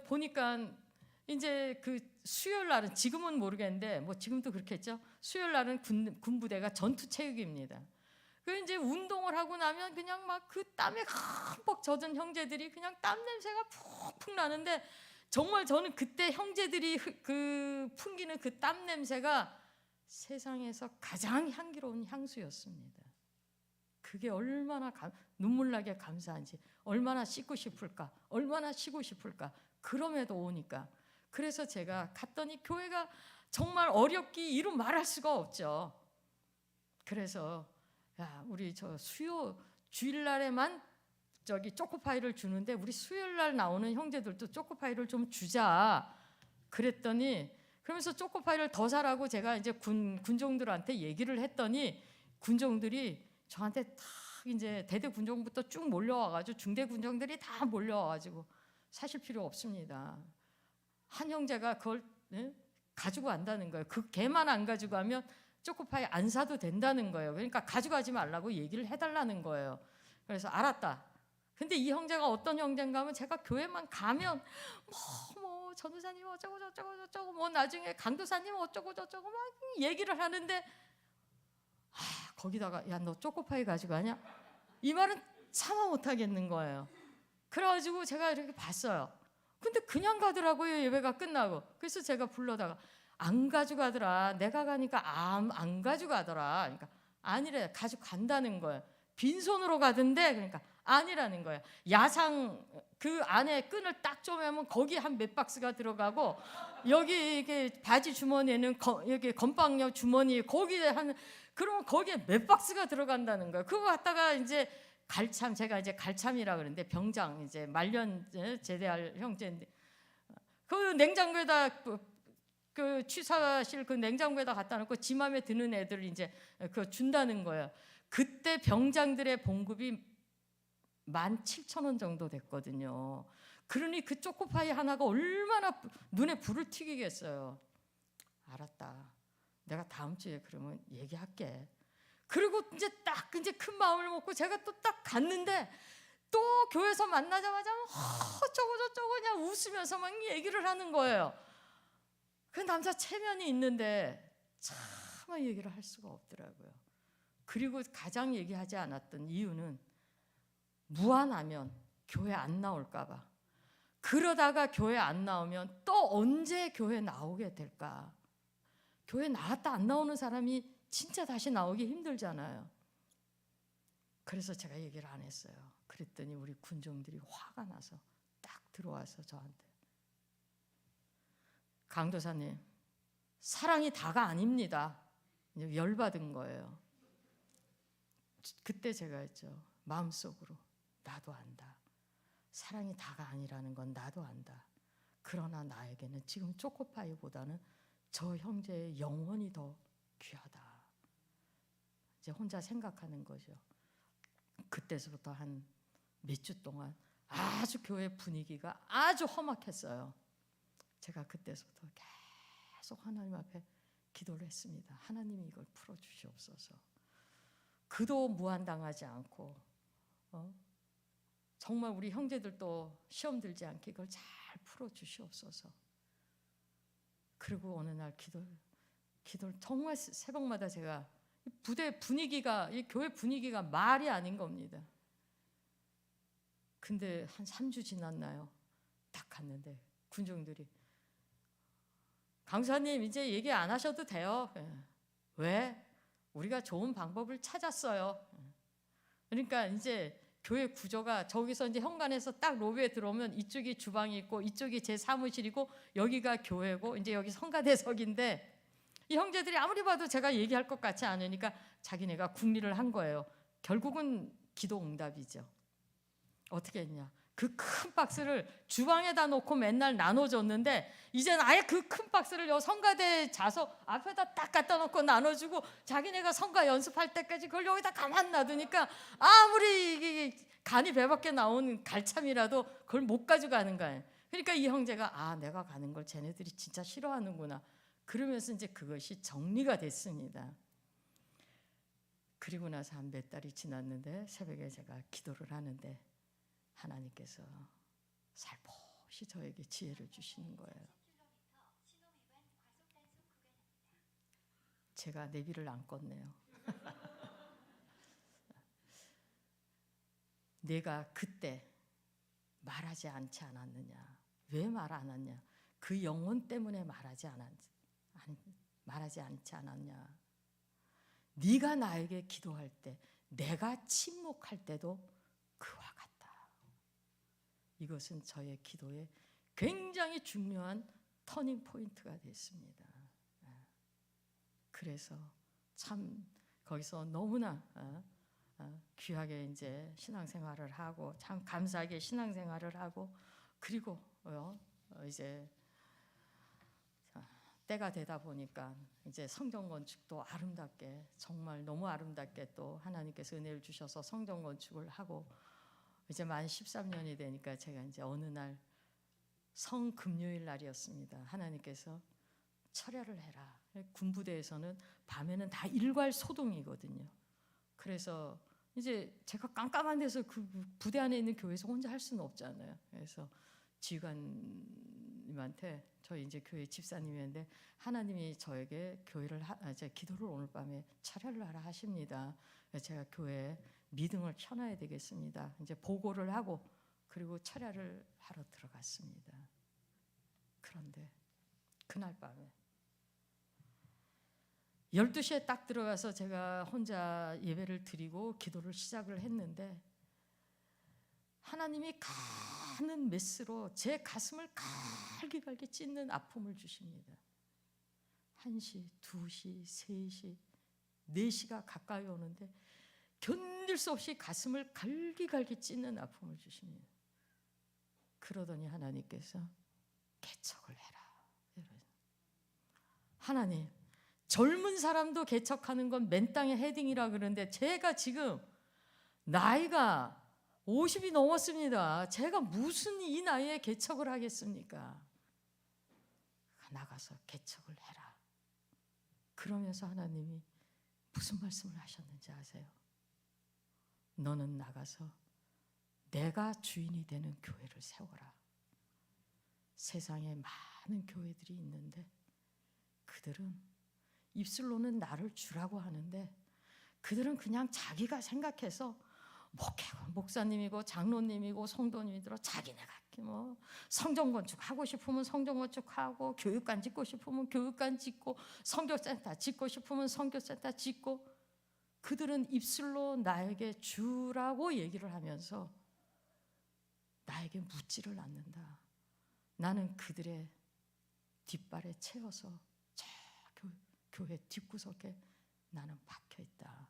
보니까 이제 그 수요일 날은, 지금은 모르겠는데 뭐 지금도 그렇겠죠. 수요일 날은 군부대가 전투 체육입니다. 그 이제 운동을 하고 나면 그냥 막 그 땀에 흠뻑 젖은 형제들이 그냥 땀 냄새가 푹푹 나는데, 정말 저는 그때 형제들이 그 풍기는 그 땀 냄새가 세상에서 가장 향기로운 향수였습니다. 그게 얼마나 눈물나게 감사한지, 얼마나 씻고 싶을까, 얼마나 쉬고 싶을까. 그럼에도 오니까. 그래서 제가 갔더니 교회가 정말 어렵기 이루 말할 수가 없죠. 그래서 야, 우리 저 수요 주일날에만 저기 초코파이를 주는데 우리 수요일날 나오는 형제들도 초코파이를 좀 주자. 그랬더니, 그러면서 초코파이를 더 사라고 제가 이제 군종들한테 얘기를 했더니, 군종들이 저한테 다 이제 대대 군종부터 쭉 몰려와가지고 중대 군종들이 다 몰려와가지고, 사실 필요 없습니다. 한 형제가 그걸 가지고 간다는 거예요. 그 걔만 안 가지고 가면 초코파이 안 사도 된다는 거예요. 그러니까 가져가지 말라고 얘기를 해달라는 거예요. 그래서 알았다. 근데 이 형제가 어떤 형제인가 하면, 제가 교회만 가면 뭐 전도사님 어쩌고 저쩌고 뭐 나중에 강도사님 어쩌고 저쩌고 막 얘기를 하는데, 거기다가 야, 너 초코파이 가지고 가냐? 이 말은 참아 못 하겠는 거예요. 그래가지고 제가 이렇게 봤어요. 근데 그냥 가더라고요, 예배가 끝나고. 그래서 제가 불러다가, 안 가져가더라. 내가 가니까 안 가져가더라. 그러니까 아니래, 가져간다는 거예요. 빈손으로 가던데, 그러니까 아니라는 거예요. 야상 그 안에 끈을 딱 조매면 거기 한 몇 박스가 들어가고, 여기 이게 바지 주머니에는 여기 건빵력 주머니 거기에 그러면 거기에 몇 박스가 들어간다는 거예요. 그거 갖다가 이제 갈참, 제가 이제 갈참이라 그러는데, 병장 이제 말년 제대할 형제인데, 그 냉장고에다 그 취사실 그 냉장고에다 갖다 놓고 지 맘에 드는 애들 이제 그 준다는 거예요. 그때 병장들의 봉급이 17,000원 정도 됐거든요. 그러니 그 초코파이 하나가 얼마나 눈에 불을 튀기겠어요. 알았다. 내가 다음 주에 그러면 얘기할게. 그리고 이제 딱 이제 큰 마음을 먹고 제가 또 딱 갔는데, 또 교회에서 만나자마자 어쩌고 저쩌고 그냥 웃으면서 막 얘기를 하는 거예요. 그 남자 체면이 있는데 차마 얘기를 할 수가 없더라고요. 그리고 가장 얘기하지 않았던 이유는, 무안하면 교회 안 나올까 봐. 그러다가 교회 안 나오면 또 언제 교회 나오게 될까. 교회 나왔다 안 나오는 사람이 진짜 다시 나오기 힘들잖아요. 그래서 제가 얘기를 안 했어요. 그랬더니 우리 군종들이 화가 나서 딱 들어와서 저한테, 강도사님, 사랑이 다가 아닙니다. 열받은 거예요. 그때 제가 했죠. 마음속으로, 나도 안다. 사랑이 다가 아니라는 건 나도 안다. 그러나 나에게는 지금 초코파이보다는 저 형제의 영혼이 더 귀하다. 이제 혼자 생각하는 거죠. 그때서부터 한 몇 주 동안 아주 교회 분위기가 아주 험악했어요. 제가 그때서부터 계속 하나님 앞에 기도를 했습니다. 하나님이 이걸 풀어주시옵소서. 그도 무한당하지 않고 정말 우리 형제들도 시험 들지 않게 이걸 잘 풀어주시옵소서. 그리고 어느 날 기도를 정말 새벽마다 제가 부대 분위기가, 이 교회 분위기가 말이 아닌 겁니다. 근데 한 3주 지났나요? 딱 갔는데 군중들이 강사님 이제 얘기 안 하셔도 돼요. 왜? 우리가 좋은 방법을 찾았어요. 그러니까 이제 교회 구조가 저기서 이제 현관에서 딱 로비에 들어오면 이쪽이 주방이 있고 이쪽이 제 사무실이고 여기가 교회고 이제 여기 성가대석인데 이 형제들이 아무리 봐도 제가 얘기할 것 같지 않으니까 자기네가 궁리를 한 거예요. 결국은 기도 응답이죠. 어떻게 했냐? 그 큰 박스를 주방에다 놓고 맨날 나눠줬는데 이제는 아예 그 큰 박스를 요 성가대 좌석 앞에다 딱 갖다 놓고 나눠주고 자기네가 성가 연습할 때까지 그걸 여기다 가만 놔두니까 아무리 간이 배 밖에 나온 갈참이라도 그걸 못 가져가는 거예요. 그러니까 이 형제가 내가 가는 걸 쟤네들이 진짜 싫어하는구나. 그러면서 이제 그것이 정리가 됐습니다. 그리고 나서 한 몇 달이 지났는데 새벽에 제가 기도를 하는데 하나님께서 살포시 저에게 지혜를 주시는 거예요. 제가 내비를 안 껐네요. 내가 그때 말하지 않지 않았느냐? 왜 말 안 했냐? 그 영혼 때문에 말하지 않지 않았냐? 네가 나에게 기도할 때, 내가 침묵할 때도 그와 같다. 이것은 저의 기도에 굉장히 중요한 터닝 포인트가 됐습니다. 그래서 참 거기서 너무나 귀하게 이제 신앙생활을 하고 참 감사하게 신앙생활을 하고 그리고 이제 때가 되다 보니까 이제 성전 건축도 아름답게 정말 너무 아름답게 또 하나님께서 은혜를 주셔서 성전 건축을 하고 이제 만 13년이 되니까 제가 이제 어느 날 성금요일 날이었습니다. 하나님께서 철야를 해라. 군부대에서는 밤에는 다 일괄 소동이거든요. 그래서 이제 제가 깜깜한 데서 그 부대 안에 있는 교회에서 혼자 할 수는 없잖아요. 그래서 지휘관님한테 저희 이제 교회 집사님이었는데 하나님이 저에게 이제 기도를 오늘 밤에 철야를 하라 하십니다. 제가 교회에 미등을 켜놔야 되겠습니다. 이제 보고를 하고 그리고 철야를 하러 들어갔습니다. 그런데 그날 밤에 12시에 딱 들어가서 제가 혼자 예배를 드리고 기도를 시작을 했는데 하나님이 가는 메스로 제 가슴을 갈기갈기 찢는 아픔을 주십니다. 1시, 2시, 3시, 4시가 가까이 오는데 견딜 수 없이 가슴을 갈기갈기 찢는 아픔을 주십니다. 그러더니 하나님께서 개척을 해라. 하나님, 젊은 사람도 개척하는 건 맨 땅에 헤딩이라 그러는데 제가 지금 나이가 50이 넘었습니다. 제가 무슨 이 나이에 개척을 하겠습니까? 나가서 개척을 해라. 그러면서 하나님이 무슨 말씀을 하셨는지 아세요? 너는 나가서 내가 주인이 되는 교회를 세워라. 세상에 많은 교회들이 있는데 그들은 입술로는 나를 주라고 하는데 그들은 그냥 자기가 생각해서 목사님이고 장로님이고 성도님이들어 자기네가 뭐 성전 건축하고 싶으면 성전 건축하고 교육관 짓고 싶으면 교육관 짓고 선교센터 짓고 싶으면 선교센터 짓고 그들은 입술로 나에게 주라고 얘기를 하면서 나에게 묻지를 않는다. 나는 그들의 뒷발에 채워서 저 교회 뒷구석에 나는 박혀있다.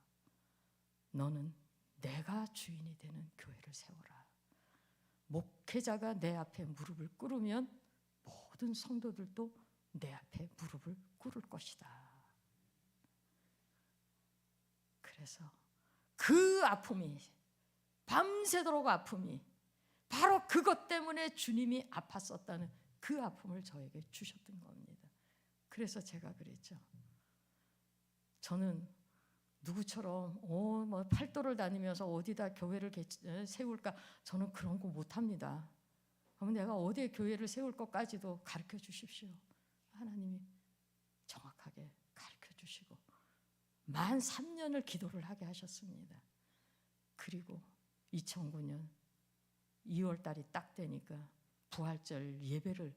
너는 내가 주인이 되는 교회를 세워라. 목회자가 내 앞에 무릎을 꿇으면 모든 성도들도 내 앞에 무릎을 꿇을 것이다. 그래서 그 아픔이, 밤새도록 아픔이 바로 그것 때문에 주님이 아팠었다는 그 아픔을 저에게 주셨던 겁니다. 그래서 제가 그랬죠. 저는 누구처럼 뭐 팔도를 다니면서 어디다 교회를 세울까, 저는 그런 거 못합니다. 그럼 내가 어디에 교회를 세울 것까지도 가르쳐 주십시오. 하나님이 정확하게 가르쳐 주시고 만 3년을 기도를 하게 하셨습니다. 그리고 2009년 2월 달이 딱 되니까 부활절 예배를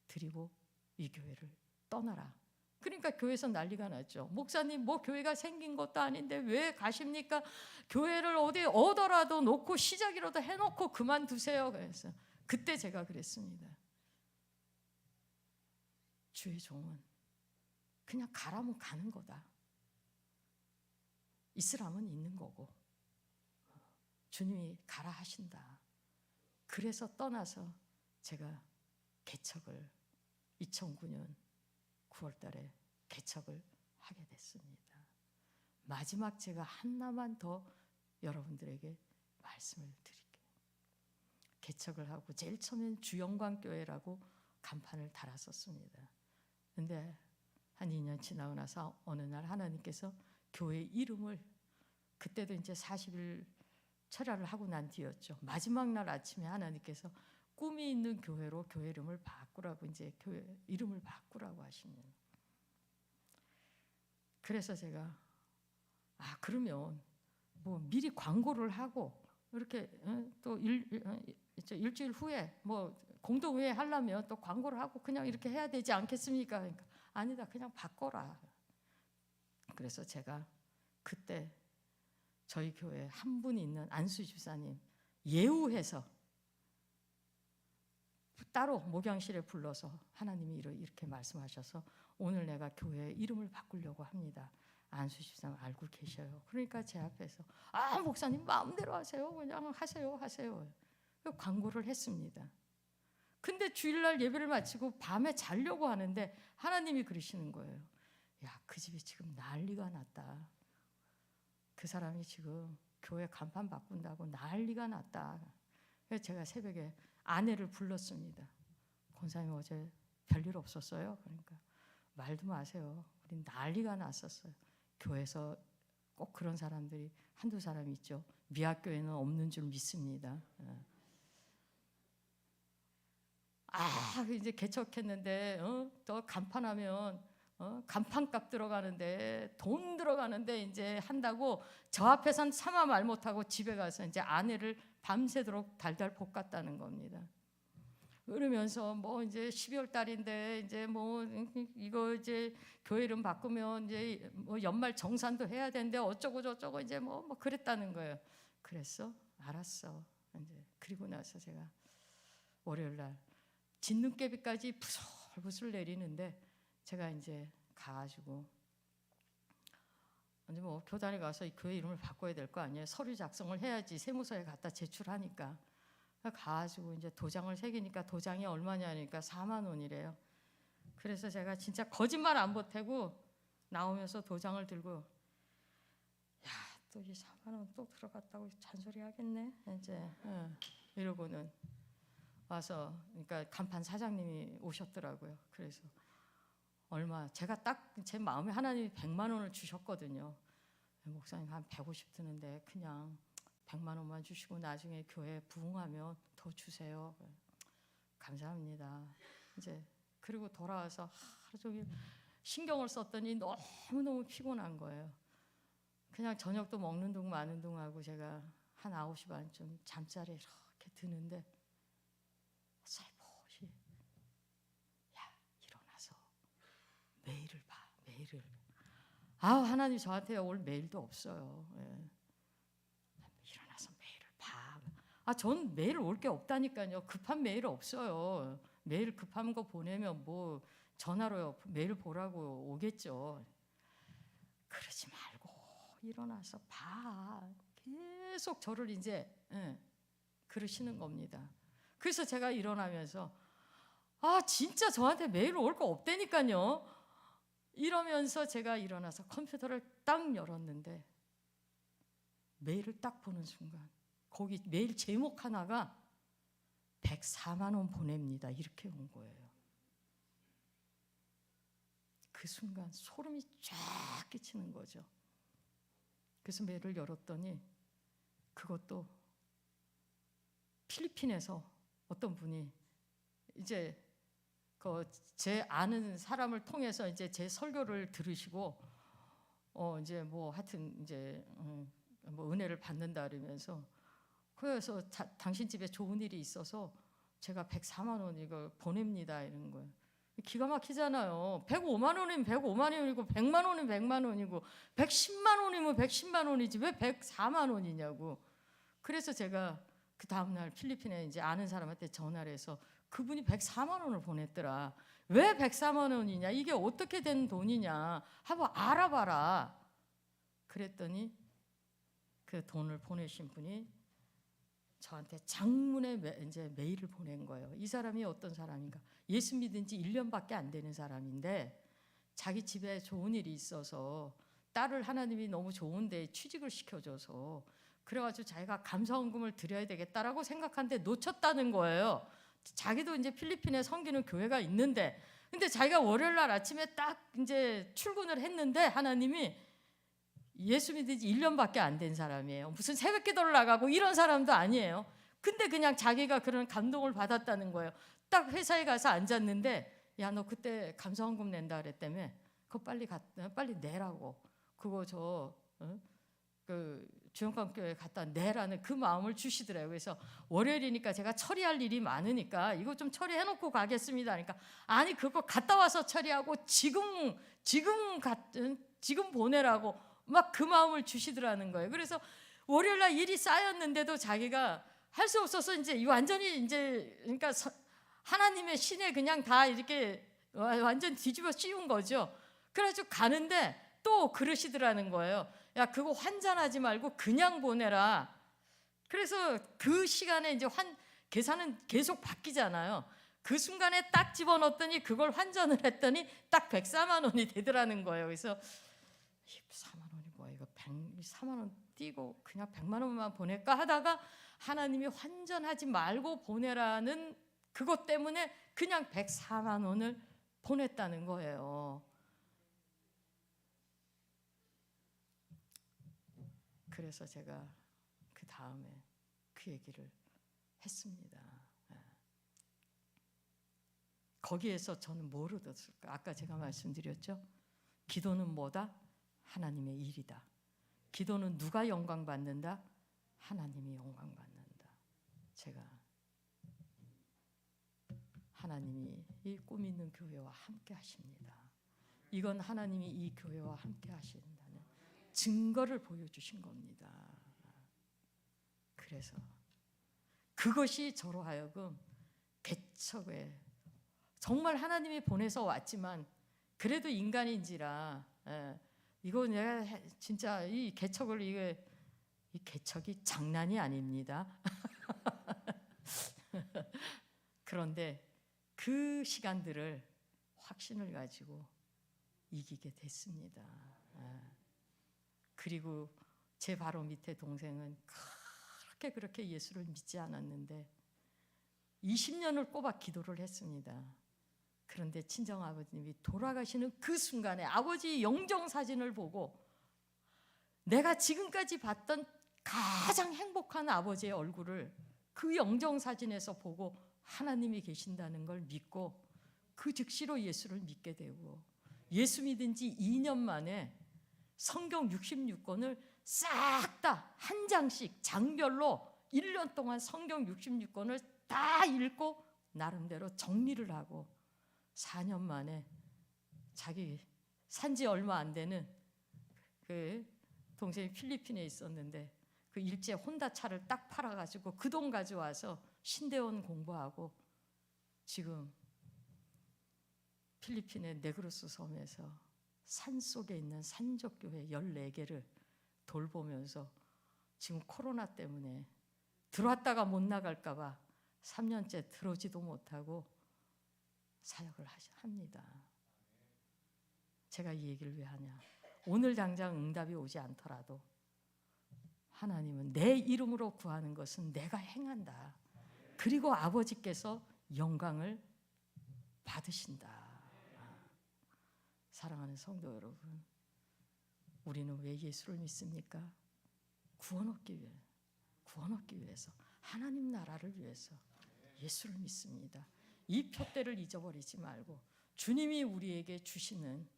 드리고 이 교회를 떠나라. 그러니까 교회에서 난리가 났죠. 목사님, 뭐 교회가 생긴 것도 아닌데 왜 가십니까? 교회를 어디 얻어라도 놓고 시작이라도 해놓고 그만두세요. 그래서 그때 제가 그랬습니다. 주의 종은 그냥 가라면 가는 거다. 있으라면 있는 거고 주님이 가라 하신다. 그래서 떠나서 제가 개척을 2009년 9월 달에 개척을 하게 됐습니다. 마지막 제가 하나만 더 여러분들에게 말씀을 드릴게요. 개척을 하고 제일 처음엔 주영광교회라고 간판을 달았었습니다. 근데 한 2년 지나고 나서 어느 날 하나님께서 교회 이름을, 그때도 이제 40일 철야를 하고 난 뒤였죠. 마지막 날 아침에 하나님께서 꿈이 있는 교회로 교회 이름을 바꾸라고, 이제 교회 이름을 바꾸라고 하시는. 그래서 제가 그러면 뭐 미리 광고를 하고 이렇게 또 일주일 후에 뭐 공동회의 하려면 또 광고를 하고 그냥 이렇게 해야 되지 않겠습니까? 그러니까 아니다, 그냥 바꿔라. 그래서 제가 그때 저희 교회에 한 분 있는 안수 집사님 예우해서 따로 목양실에 불러서 하나님이 이렇게 말씀하셔서 오늘 내가 교회 이름을 바꾸려고 합니다. 안수 집사님 알고 계셔요. 그러니까 제 앞에서 목사님 마음대로 하세요. 그냥 하세요. 광고를 했습니다. 근데 주일날 예배를 마치고 밤에 자려고 하는데 하나님이 그러시는 거예요. 야, 그 집이 지금 난리가 났다. 그 사람이 지금 교회 간판 바꾼다고 난리가 났다. 그래서 제가 새벽에 아내를 불렀습니다. 권사님 어제 별일 없었어요? 그러니까 말도 마세요. 우린 난리가 났었어요. 교회에서 꼭 그런 사람들이 한두 사람 있죠. 미학교에는 없는 줄 믿습니다. 이제 개척했는데 또 간판하면 간판값 들어가는데 돈 들어가는데 이제 한다고 저 앞에선 차마 말 못하고 집에 가서 이제 아내를 밤새도록 달달 볶았다는 겁니다. 그러면서 뭐 이제 12월 달인데 이제 뭐 이거 이제 교회 이름 바꾸면 이제 뭐 연말 정산도 해야 되는데 어쩌고 저쩌고 이제 뭐 그랬다는 거예요. 그랬어? 알았어. 이제 그리고 나서 제가 월요일 날 진눈깨비까지 부슬부슬 내리는데 제가 이제 가가지고 이제 뭐 교단에 가서 이 교회 이름을 바꿔야 될 거 아니에요. 서류 작성을 해야지. 세무서에 갖다 제출하니까. 가가지고 이제 도장을 새기니까 도장이 얼마냐니까 4만 원이래요. 그래서 제가 진짜 거짓말 안 보태고 나오면서 도장을 들고 야, 또 이 4만 원 또 들어갔다고 잔소리 하겠네. 이제 이러고는 와서 그러니까 간판 사장님이 오셨더라고요. 그래서 얼마 제가 딱 제 마음에 하나님이 100만 원을 주셨거든요. 목사님 한 150 드는데 그냥 100만 원만 주시고 나중에 교회 부흥하면 더 주세요. 감사합니다. 이제 그리고 돌아와서 하루 종일 신경을 썼더니 너무너무 피곤한 거예요. 그냥 저녁도 먹는 둥 마는 둥 하고 제가 한 9시 반쯤 잠자리에 이렇게 드는데 살포시 야, 일어나서 메일을 봐. 메일을. 하나님 저한테 올 메일도 없어요. 일어나서 메일을 봐. 전 메일 올 게 없다니까요. 급한 메일 없어요. 메일 급한 거 보내면 뭐 전화로 메일 보라고 오겠죠. 그러지 말고 일어나서 봐. 계속 저를 이제 그러시는 겁니다. 그래서 제가 일어나면서 아 진짜 저한테 메일 올 거 없다니까요. 이러면서 제가 일어나서 컴퓨터를 딱 열었는데 메일을 딱 보는 순간 거기 메일 제목 하나가 104만 원 보냅니다 이렇게 온 거예요. 그 순간 소름이 쫙 끼치는 거죠. 그래서 메일을 열었더니 그것도 필리핀에서 어떤 분이 이제 제 아는 사람을 통해서 이제 제 설교를 들으시고 이제 뭐 하여튼 이제 뭐 은혜를 받는다 그러면서 그래서 당신 집에 좋은 일이 있어서 제가 104만 원 이거 보냅니다 이런 거예요. 기가 막히잖아요. 105만 원이면 105만 원이고 100만 원이면 100만 원이고 110만 원이면 110만 원이지 왜 104만 원이냐고. 그래서 제가 그 다음날 필리핀에 이제 아는 사람한테 전화를 해서 그분이 104만 원을 보냈더라. 왜 104만 원이냐? 이게 어떻게 된 돈이냐? 하고 알아봐라. 그랬더니 그 돈을 보내신 분이 저한테 장문의 이제 메일을 보낸 거예요. 이 사람이 어떤 사람인가? 예수 믿은 지 1년밖에 안 되는 사람인데 자기 집에 좋은 일이 있어서 딸을 하나님이 너무 좋은데 취직을 시켜줘서 그래가지고 자기가 감사헌금을 드려야 되겠다라고 생각하는데 놓쳤다는 거예요. 자기도 이제 필리핀에 섬기는 교회가 있는데 근데 자기가 월요일 날 아침에 딱 이제 출근을 했는데 하나님이 예수 믿은 지 1년밖에 안 된 사람이에요. 무슨 새벽 기도를 나가고 이런 사람도 아니에요. 근데 그냥 자기가 그런 감동을 받았다는 거예요. 딱 회사에 가서 앉았는데 야 너 그때 감사헌금 낸다 그랬다며 그거 빨리 내라고 그거 그 주영강교회 갖다 내라는 그 마음을 주시더라고요. 그래서 월요일이니까 제가 처리할 일이 많으니까 이거 좀 처리해놓고 가겠습니다. 그러니까 아니 그거 갔다 와서 처리하고 지금 보내라고 막 그 마음을 주시더라는 거예요. 그래서 월요일날 일이 쌓였는데도 자기가 할 수 없어서 이제 완전히 이제 그러니까 하나님의 신에 그냥 다 이렇게 완전 뒤집어 씌운 거죠. 그래가지고 가는데 또 그러시더라는 거예요. 야 그거 환전하지 말고 그냥 보내라. 그래서 그 시간에 이제 계산은 계속 바뀌잖아요. 그 순간에 딱 집어넣었더니 그걸 환전을 했더니 딱 104만 원이 되더라는 거예요. 그래서 4만 원이 뭐야 이거 4만 원 띄고 그냥 100만 원만 보낼까 하다가 하나님이 환전하지 말고 보내라는 그것 때문에 그냥 104만 원을 보냈다는 거예요. 그래서 제가 그 다음에 그 얘기를 했습니다. 거기에서 저는 뭘 얻었을까? 아까 제가 말씀드렸죠. 기도는 뭐다? 하나님의 일이다. 기도는 누가 영광 받는다? 하나님이 영광 받는다. 제가 하나님이 이 꿈 있는 교회와 함께 하십니다. 이건 하나님이 이 교회와 함께 하신다는 증거를 보여주신 겁니다. 그래서 그것이 저로 하여금 개척에 정말 하나님이 보내서 왔지만 그래도 인간인지라 이거 내가 진짜 이 개척을 이 개척이 장난이 아닙니다. 그런데 그 시간들을 확신을 가지고 이기게 됐습니다. 그리고 제 바로 밑에 동생은 그렇게 예수를 믿지 않았는데 20년을 꼬박 기도를 했습니다. 그런데 친정아버님이 돌아가시는 그 순간에 아버지 영정사진을 보고 내가 지금까지 봤던 가장 행복한 아버지의 얼굴을 그 영정사진에서 보고 하나님이 계신다는 걸 믿고 그 즉시로 예수를 믿게 되고 예수 믿은 지 2년 만에 성경 66권을 싹 다 한 장씩 장별로 1년 동안 성경 66권을 다 읽고 나름대로 정리를 하고 4년 만에 자기 산지 얼마 안 되는 그 동생이 필리핀에 있었는데 그 일제 혼다 차를 딱 팔아가지고 그 돈 가져와서 신대원 공부하고 지금 필리핀의 네그로스 섬에서 산속에 있는 산적교회 14개를 돌보면서 지금 코로나 때문에 들어왔다가 못 나갈까 봐 3년째 들어오지도 못하고 사역을 합니다. 제가 이 얘기를 왜 하냐? 오늘 당장 응답이 오지 않더라도 하나님은 내 이름으로 구하는 것은 내가 행한다. 그리고 아버지께서 영광을 받으신다. 사랑하는 성도 여러분, 우리는 왜 예수를 믿습니까? 구원 얻기 위해서, 하나님 나라를 위해서 예수를 믿습니다. 이 표대를 잊어버리지 말고 주님이 우리에게 주시는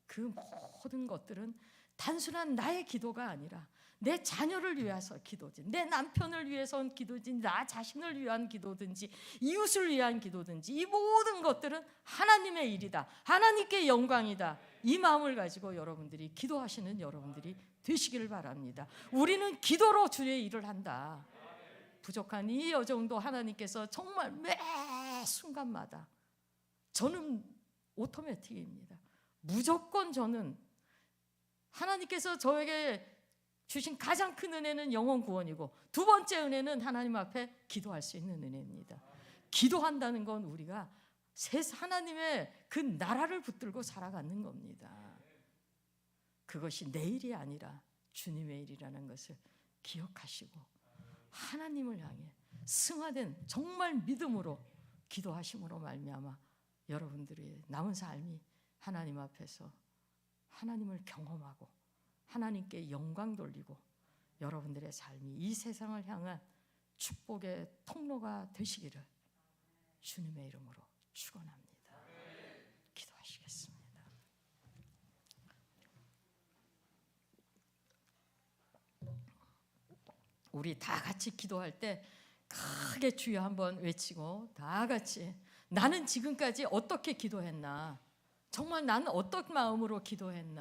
그 모든 것들은 단순한 나의 기도가 아니라 내 자녀를 위해서 기도지, 내 남편을 위해서 기도지, 나 자신을 위한 기도든지 이웃을 위한 기도든지 이 모든 것들은 하나님의 일이다, 하나님께 영광이다. 이 마음을 가지고 여러분들이 기도하시는 여러분들이 되시기를 바랍니다. 우리는 기도로 주의 일을 한다. 부족한 이 여정도 하나님께서 정말 매 순간마다, 저는 오토매틱입니다. 무조건 저는 하나님께서 저에게 주신 가장 큰 은혜는 영혼 구원이고, 두 번째 은혜는 하나님 앞에 기도할 수 있는 은혜입니다. 기도한다는 건 우리가 하나님의 그 나라를 붙들고 살아가는 겁니다. 그것이 내 일이 아니라 주님의 일이라는 것을 기억하시고 하나님을 향해 승화된 정말 믿음으로 기도하심으로 말미암아 여러분들의 남은 삶이 하나님 앞에서 하나님을 경험하고 하나님께 영광 돌리고 여러분들의 삶이 이 세상을 향한 축복의 통로가 되시기를 주님의 이름으로 축원합니다. 기도하시겠습니다. 우리 다 같이 기도할 때 크게 주여 한번 외치고 다 같이, 나는 지금까지 어떻게 기도했나, 정말 나는 어떤 마음으로 기도했나,